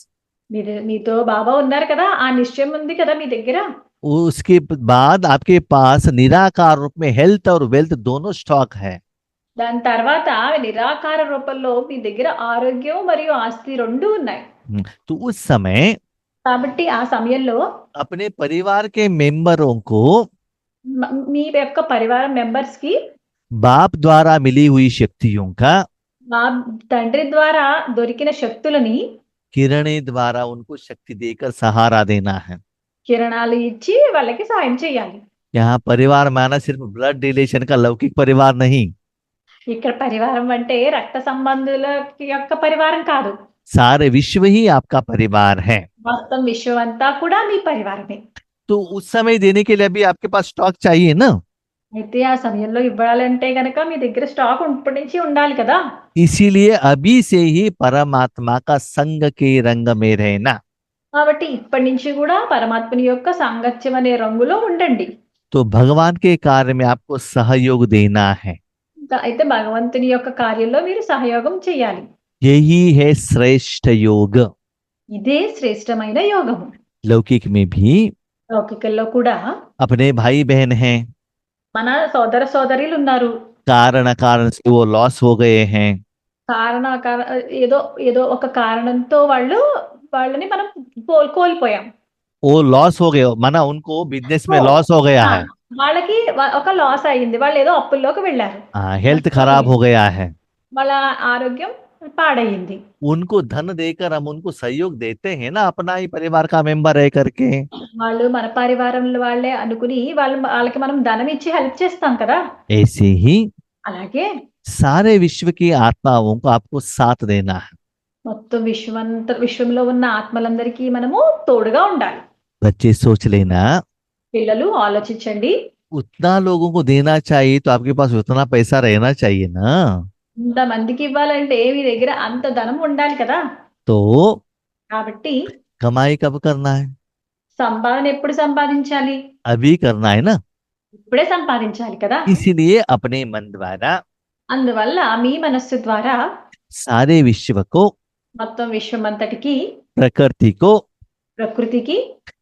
B: మీతో బాబా ఉన్నారు కదా! ఆ నిశ్చయం ఉంది కదా మీ దగ్గర.
A: उसके बाद आपके पास निराकार रूप में हेल्थ और वेल्थ दोनों स्टॉक है।
B: దాని తర్వాత నిరాకార రూపంలో మీ దగ్గర ఆరోగ్యం మరియు ఆస్తి 2 ఉన్నాయి.
A: तो उस समय
B: కాబట్టి ఆ సమయంలో
A: अपने परिवार के मेंबरों को
B: మీ యొక్క పరివారం మెంబర్స్‌కి
A: बाप द्वारा मिली हुई शक्तियों का
B: మా తండ్రి ద్వారా దొరికిన శక్తులని
A: किरणें द्वारा उनको शक्ति देकर सहारा देना है।
B: కిరణాలు ఇచ్చి వాళ్ళకి సాయం చేయాలి.
A: यहाँ परिवार माना सिर्फ ब्लड रिलेशन का लौकिक परिवार नहीं,
B: ఇక్కడ పరివారం అంటే రక్త సంబంధుల యొక్క పరివారం కాదు.
A: सारे विश्व ही आपका परिवार है।
B: మొత్తం విశ్వం అంతా కూడా మీ పరివారమే.
A: तो उस समय देने के लिए अभी आपके पास स्टॉक चाहिए ना,
B: అయితే ఆ సమయంలో ఇవ్వాలంటే గనక మీ దగ్గర స్టాక్ ఇప్పటి నుంచి ఉండాలి కదా!
A: इसीलिए अभी से ही परमात्मा का संग के रंग में रहना।
B: కాబట్టి ఇప్పటి నుంచి కూడా పరమాత్ముని యొక్క సాంగత్యం అనే రంగులో ఉండండి.
A: तो भगवान के कार्य में आपको सहयोग देना है।
B: అయితే భగవంతుని యొక్క కార్యంలో మీరు సహయోగం చేయాలి.
A: यही है श्रेष्ठ योग।
B: ఇదే శ్రేష్టమైన యోగము.
A: लौकिक में भी
B: లౌకికల్లో కూడా
A: अपने भाई बहन हैं,
B: మన సోదర సోదరీలు ఉన్నారు.
A: कारण से वो लॉस हो गए हैं,
B: ఏదో ఏదో ఒక కారణంతో వాళ్ళని మనం కోల్పోయాం.
A: वो लॉस हो गए माना उनको बिजनेस में लॉस हो गया है,
B: వాళ్ళకి ఒక లాస్ అయింది. వాళ్ళు ఏదో అప్పుల్లోకి వెళ్ళారు.
A: हेल्थ खराब हो गया है।
B: వాళ్ళ ఆరోగ్యం పాడయింది.
A: उनको धन देकर हम उनको सहयोग देते हैं ना, अपना ही परिवार का मेंबर रह करके।
B: వాళ్ళు మన పరివారంలో వాళ్ళే అనుకుని వాళ్ళకి మనం ధనం ఇచ్చి హెల్ప్ చేస్తాం కదా!
A: ऐसे ही
B: అలాగే
A: सारे विश्व की आत्माओं को आपको साथ देना है।
B: మొత్తం విశ్వంలో ఉన్న ఆత్మలందరికీ మనము తోడుగా ఉండాలి.
A: बच्चे सोच लेना,
B: పిల్లలు ఆలోచించండి.
A: उतना लोगों को देना चाहिए तो आपके पास उतना पैसा रहना चाहिए ना।
B: ఇంతమందికి ఇవ్వాలంటే మీ దగ్గర అంత ధనం ఉండాలి కదా!
A: तो
B: కాబట్టి
A: कमाई कब करना है?
B: సంపాదన ఎప్పుడు సంపాదించాలి?
A: अभी करना है ना।
B: ఇప్పుడే సంపాదించాలి కదా!
A: इसीलिए अपने मन द्वारा
B: అందువల్ల మీ మనస్సు ద్వారా
A: सारे विश्व को,
B: మొత్తం విశ్వమంతటికి,
A: प्रकृति को
B: ప్రకృతికి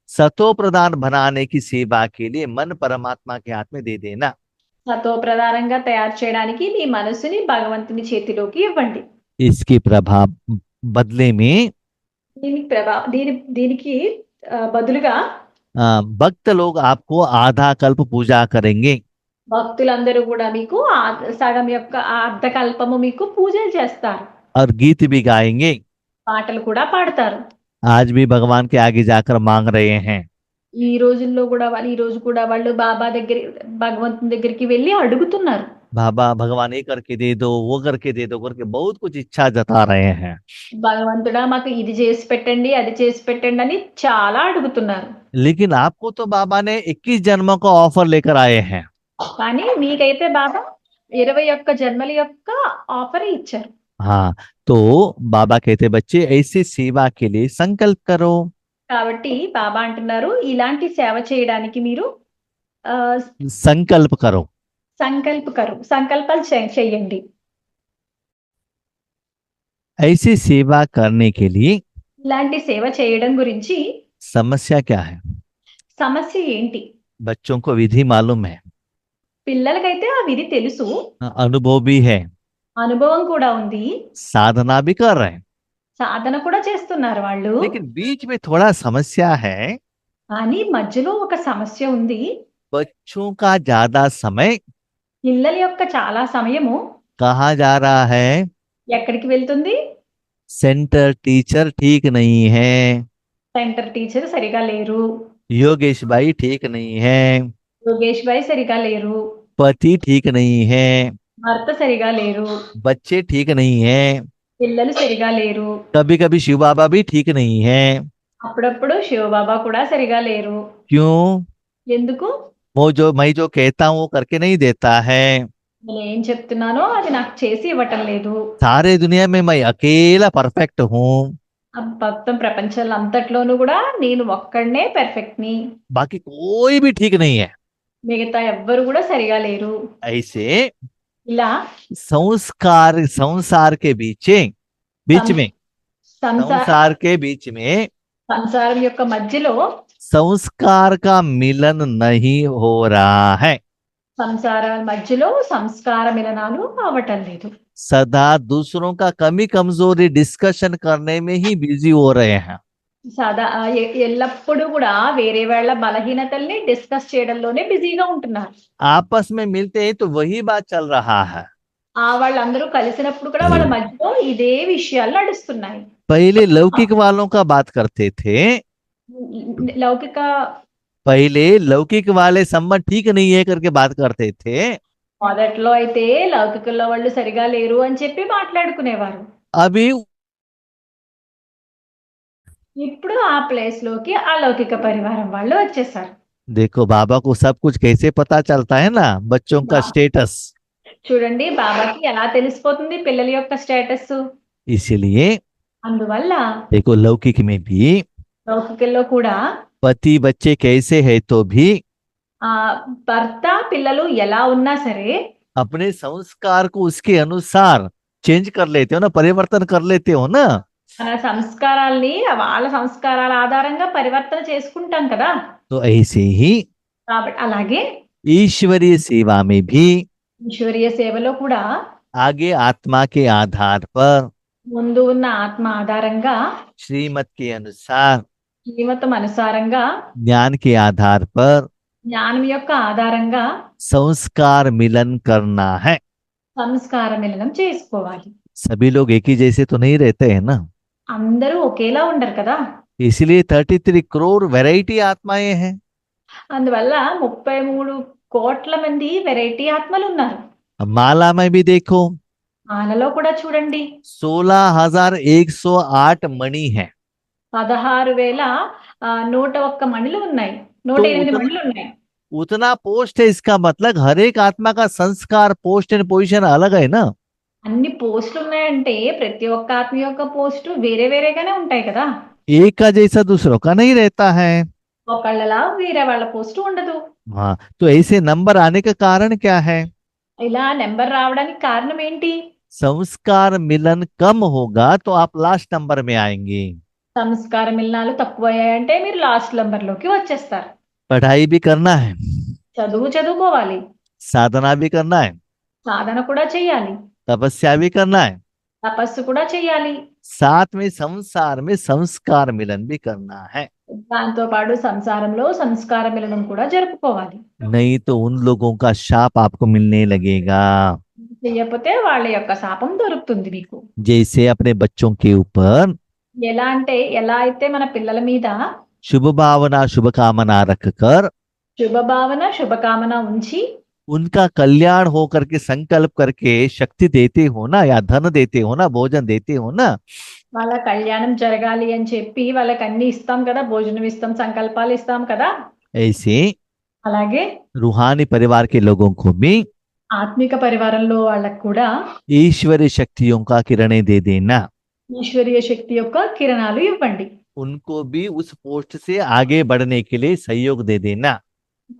A: सतो प्रदान बनाने की सेवा के लिए मन परमात्मा के हाथ में दे देना।
B: సతో ప్రధానంగా తయారు చేయడానికి మీ మనసుని భగవంతుని చేతిలోకి ఇవ్వండి.
A: इसके प्रभाव बदले में
B: దీనికి బదులుగా
A: भक्त लोग आपको आधा कल्प पूजा करेंगे।
B: భక్తులందరూ కూడా మీకు సగం యొక్క అర్ధకల్పము మీకు పూజలు చేస్తారు.
A: और गीत भी गाएंगे।
B: పాటలు కూడా పాడతారు.
A: आज भी भगवान के आगे जाकर मांग रहे हैं।
B: ఈ రోజుల్లో కూడా వాళ్ళు, ఈ రోజు కూడా వాళ్ళు బాబా దగ్గర, భగవంతుని దగ్గరికి వెళ్ళి అడుగుతున్నారు.
A: बाबा भगवान ये करके दे दो, वो करके दे दो करके बहुत कुछ इच्छा जता रहे हैं।
B: భగవంతుడా మాకు ఇది చేసి పెట్టండి, అది చేసి పెట్టండి అని చాలా అడుగుతున్నారు.
A: लेकिन आपको तो बाबा ने 21 जन्मों का ऑफर लेकर आए हैं।
B: కానీ మీకైతే బాబా 21 జన్మల యొక్క ఆఫర్ ఇచ్చారు.
A: हाँ, तो बाबा कहते बच्चे ऐसी सेवा के लिए संकल्प करो।
B: కాబట్టి బాబా అంటున్నారు ఇలాంటి సేవ చేయడానికి మీరు ఆ,
A: संकल्प करो।
B: సంకల్పాలు చేయండి.
A: ऐसी सेवा करने के लिए
B: ఇలాంటి సేవ చేయడం గురించి
A: समस्या क्या है?
B: సమస్య ఏంటి?
A: बच्चों को विधि मालूम है,
B: పిల్లలకైతే ఆ విధి తెలుసు,
A: अनुभव भी है,
B: అనుభవం కూడా ఉంది,
A: साधना भी कर रहे हैं।
B: సాధన కూడా చేస్తున్నారు వాళ్ళు.
A: लेकिन बीच में थोड़ा समस्या है।
B: కానీ మధ్యలో ఒక సమస్య ఉంది.
A: बच्चों का ज्यादा समय
B: పిల్లల యొక్క చాలా సమయము
A: कहाँ जा रहा है?
B: ఎక్కడికి వెళ్తుంది?
A: सेंटर टीचर ठीक नहीं है,
B: సెంటర్ టీచర్ సరిగా లేరు,
A: योगेश भाई ठीक नहीं है,
B: యోగేష్ భాయ్ సరిగా లేరు,
A: पति ठीक नहीं है,
B: భర్త సరిగా లేరు,
A: बच्चे ठीक नहीं है,
B: పిల్లలు సరిగా లేరు,
A: कभी कभी शिव बाबा भी ठीक नहीं है।
B: అప్పుడప్పుడు శివబాబా కూడా సరిగా లేరు.
A: क्यों?
B: ఎందుకు?
A: मैं जो कहता हूँ वो करके नहीं देता है।
B: నేను ఏం చెప్తున్నానో అది నాకు చేసి ఇవ్వటం లేదు.
A: सारे दुनिया में मैं अकेला परफेक्ट हूँ,
B: మొత్తం ప్రపంచంలో అంతట్లోనూ కూడా నేను ఒక్కడనే పెర్ఫెక్ట్ ని,
A: बाकी कोई भी ठीक नहीं है।
B: మిగతా ఎవ్వరు కూడా సరిగా లేరు.
A: ऐसे
B: ఇలా
A: संसार के बीच में
B: సంసార
A: संसार के बीच में
B: సంసారం యొక్క మధ్యలో
A: संस्कार का मिलन नहीं हो रहा है।
B: సంసారాల మధ్యలో సంస్కార మిలనాలు అవ్వటం లేదు.
A: सदा दूसरों का कमी कमजोरी डिस्कशन करने में ही बिजी हो रहे हैं।
B: ఎల్లప్పుడూ కూడా వేరే వాళ్ళ బలహీనతల్ని డిస్కస్ చేయడంలోనే బిజీగా ఉంటున్నారు.
A: आपस में मिलते हैं तो वही बात चल रहा है।
B: వాళ్ళందరూ కలిసినప్పుడు కూడా వాళ్ళ మధ్యలో ఇదే విషయాలు నడుస్తున్నాయి.
A: पहले लौकिक वालों का बात करते थे,
B: లౌకిక
A: पहले लौकिक वाले संबंध ठीक नहीं है करके बात करते थे।
B: మొదట్లో అయితే లౌకికుల్లో వాళ్ళు సరిగా లేరు అని చెప్పి మాట్లాడుకునేవారు.
A: अभी
B: ఇప్పుడు ఆ ప్లేస్ లోకి అలౌకిక పరివారం వాళ్ళు వచ్చేసారు.
A: देखो बाबा को सब कुछ कैसे पता चलता है ना, बच्चों का स्टेटस।
B: చూడండి బాబాకి ఎలా తెలిసిపోతుంది పిల్లల యొక్క స్టేటస్.
A: इसलिए
B: అందువల్ల
A: देखो लौकिक में भी
B: లౌకికల్లో కూడా
A: पति बच्चे कैसे है तो भी
B: ఆ భర్త పిల్లలు ఎలా ఉన్నా సరే
A: अपने संस्कार को उसके अनुसार चेंज कर लेते हो ना, परिवर्तन कर लेते हो ना।
B: మన సంస్కారాల్ని వాళ్ళ సంస్కారాల ఆధారంగా పరివర్తన చేసుకుంటాం కదా.
A: तो ऐसे ही
B: కాబట్టి అలాగే
A: ईश्वरीय सेवा में भी
B: ఈశ్వరీయ సేవలో కూడా
A: आगे आत्मा के आधार पर,
B: ముందు ఉన్న ఆత్మ ఆధారంగా,
A: श्रीमत के अनुसार,
B: జీవితం అనుసారంగా,
A: ज्ञान के आधार पर
B: జ్ఞానం యొక్క ఆధారంగా
A: संस्कार मिलन करना है।
B: సంస్కార మిలనం చేసుకోవాలి.
A: सभी लोग एक ही जैसे तो नहीं रहते हैं ना,
B: అందరూ ఒకేలా ఉండరు కదా.
A: इसलिए 33 करोड़ वैरायटी आत्माएं हैं।
B: అందువల్ల 33 కోట్ల మంది వెరైటీ ఆత్మలు ఉన్నారు.
A: अब माला में भी देखो
B: వాళ్ళలో కూడా చూడండి
A: 16,108 मणि है।
B: 16,101 మణులు ఉన్నాయి, 108 మణులు ఉన్నాయి.
A: उतना पोस्ट है, इसका मतलब हर एक आत्मा का संस्कार पोस्ट एंड पोजीशन अलग है ना।
B: అన్ని పోస్టులు ఉన్నాయంటే ప్రతి ఒక్క ఆత్మ యొక్క పోస్టు వేరే వేరేగానే ఉంటాయి కదా.
A: एक का जैसा दूसरों का नहीं रहता है।
B: ఒకళ్ళలా వేరే వాళ్ళ పోస్టు ఉండదు.
A: हाँ, तो ऐसे नंबर आने का कारण क्या है?
B: ఇలా నెంబర్ రావడానికి కారణం ఏంటి?
A: संस्कार मिलन कम होगा तो आप लास्ट नंबर में आएंगे।
B: సంస్కార మిలనాలు తక్కువయ్యాయంటే మీరు లాస్ట్ నంబర్ లోకి వచ్చేస్తారు.
A: पढ़ाई भी करना है,
B: చదువుకోవాలి,
A: साधना भी करना है,
B: సాధన కూడా చెయ్యాలి,
A: तपस्या भी करना है,
B: తపస్సు కూడా చెయ్యాలి.
A: साथ में संसार में संस्कार मिलन भी करना है।
B: దాంతో పాటు సంసారంలో సంస్కార మిలనం కూడా జరుపుకోవాలి.
A: नहीं तो उन लोगों का शाप आपको मिलने लगेगा।
B: చెయ్యకపోతే వాళ్ళ యొక్క శాపం దొరుకుతుంది మీకు.
A: जैसे अपने बच्चों के ऊपर
B: ఎలా అంటే ఎలా అయితే మన పిల్లల మీద
A: शुभ भावना शुभ कामना रखकर
B: శుభభావన, శుభకామన ఉంచి
A: उनका कल्याण हो करके संकल्प करके शक्ति देते हो ना, या धन देते हो ना, भोजन देते हो ना,
B: వాళ్ళ కళ్యాణం జరగాలి అని చెప్పి వాళ్ళకి అన్ని ఇస్తాం కదా, భోజనం ఇస్తాం, సంకల్పాలు ఇస్తాం కదా.
A: ऐसे
B: అలాగే
A: रूहानी परिवार के लोगों को भी
B: ఆత్మిక పరివారంలో వాళ్ళకు కూడా
A: ईश्वरीय शक्तियों का किरणें दे देना,
B: ఈశ్వరీయ శక్తి యొక్క కిరణాలు ఇవ్వండి.
A: उनको भी उस पोस्ट से आगे बढ़ने के लिए सहयोग दे देना।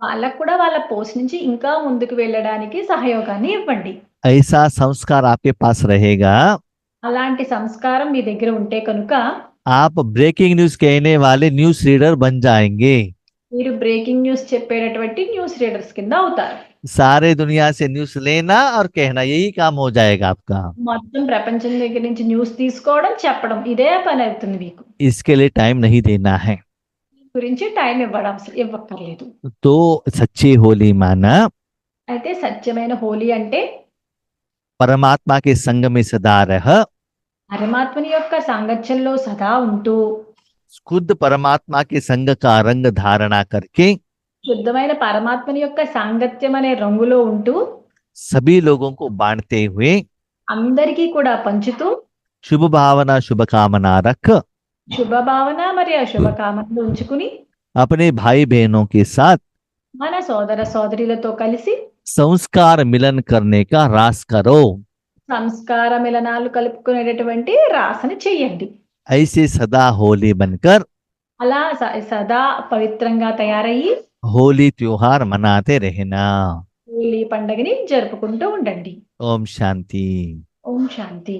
B: వాళ్ళకు కూడా వాళ్ళ పోస్ట్ నుంచి ఇంకా ముందుకు వెళ్ళడానికి సహయోగాన్ని ఇవ్వండి.
A: ऐसा संस्कार आपके पास रहेगा,
B: అలాంటి సంస్కారం మీ దగ్గర ఉంటే కనుక
A: आप ब्रेकिंग न्यूज कहने वाले न्यूज रीडर बन जाएंगे।
B: మీరు బ్రేకింగ్ న్యూస్ చెప్పేటటువంటి న్యూస్ రీడర్స్ కింద అవుతారు.
A: सारे दुनिया से न्यूज लेना और कहना, यही काम हो जाएगा आपका।
B: మొత్తం ప్రపంచం దగ్గర నుంచి న్యూస్ తీసుకోవడం, చెప్పడం, ఇదే పని అవుతుంది మీకు.
A: इसके लिए टाइम नहीं देना है।
B: దీని గురించి టైం ఇవ్వక్కర్లేదు.
A: तो सच्ची होली माना
B: అయితే సత్యమైన హోలీ అంటే
A: परमात्मा के संग में सदा रह,
B: పరమాత్మని యొక్క సాంగత్యంలో సదా ఉంటూ
A: खुद परमात्मा के संग का रंग धारणा करके
B: శుద్ధమైన పరమాత్మని యొక్క సాంగత్యం అనే రంగులో ఉంటూ
A: सभी लोगों को बांटते हुए
B: అందరికీ కూడా పంచుతూ
A: शुभ भावना शुभ कामना रख
B: శుభభావన మరియు అశుభకామనలు ఉంచుకుని
A: अपने भाई बहनों के साथ
B: మన సోదర సోదరులతో కలిసి
A: संस्कार मिलन करने का रास करो।
B: సంస్కార మిలనాలు కలుపుకునేటటువంటి రాసన చెయ్యండి.
A: ऐसे सदा होली बनकर
B: అలా సదా పవిత్రంగా తయారయ్యి
A: होली त्योहार मनाते रहना।
B: హోలీ పండుగని జరుపుకుంటూ ఉండండి.
A: ओम शांति।
B: ఓం శాంతి.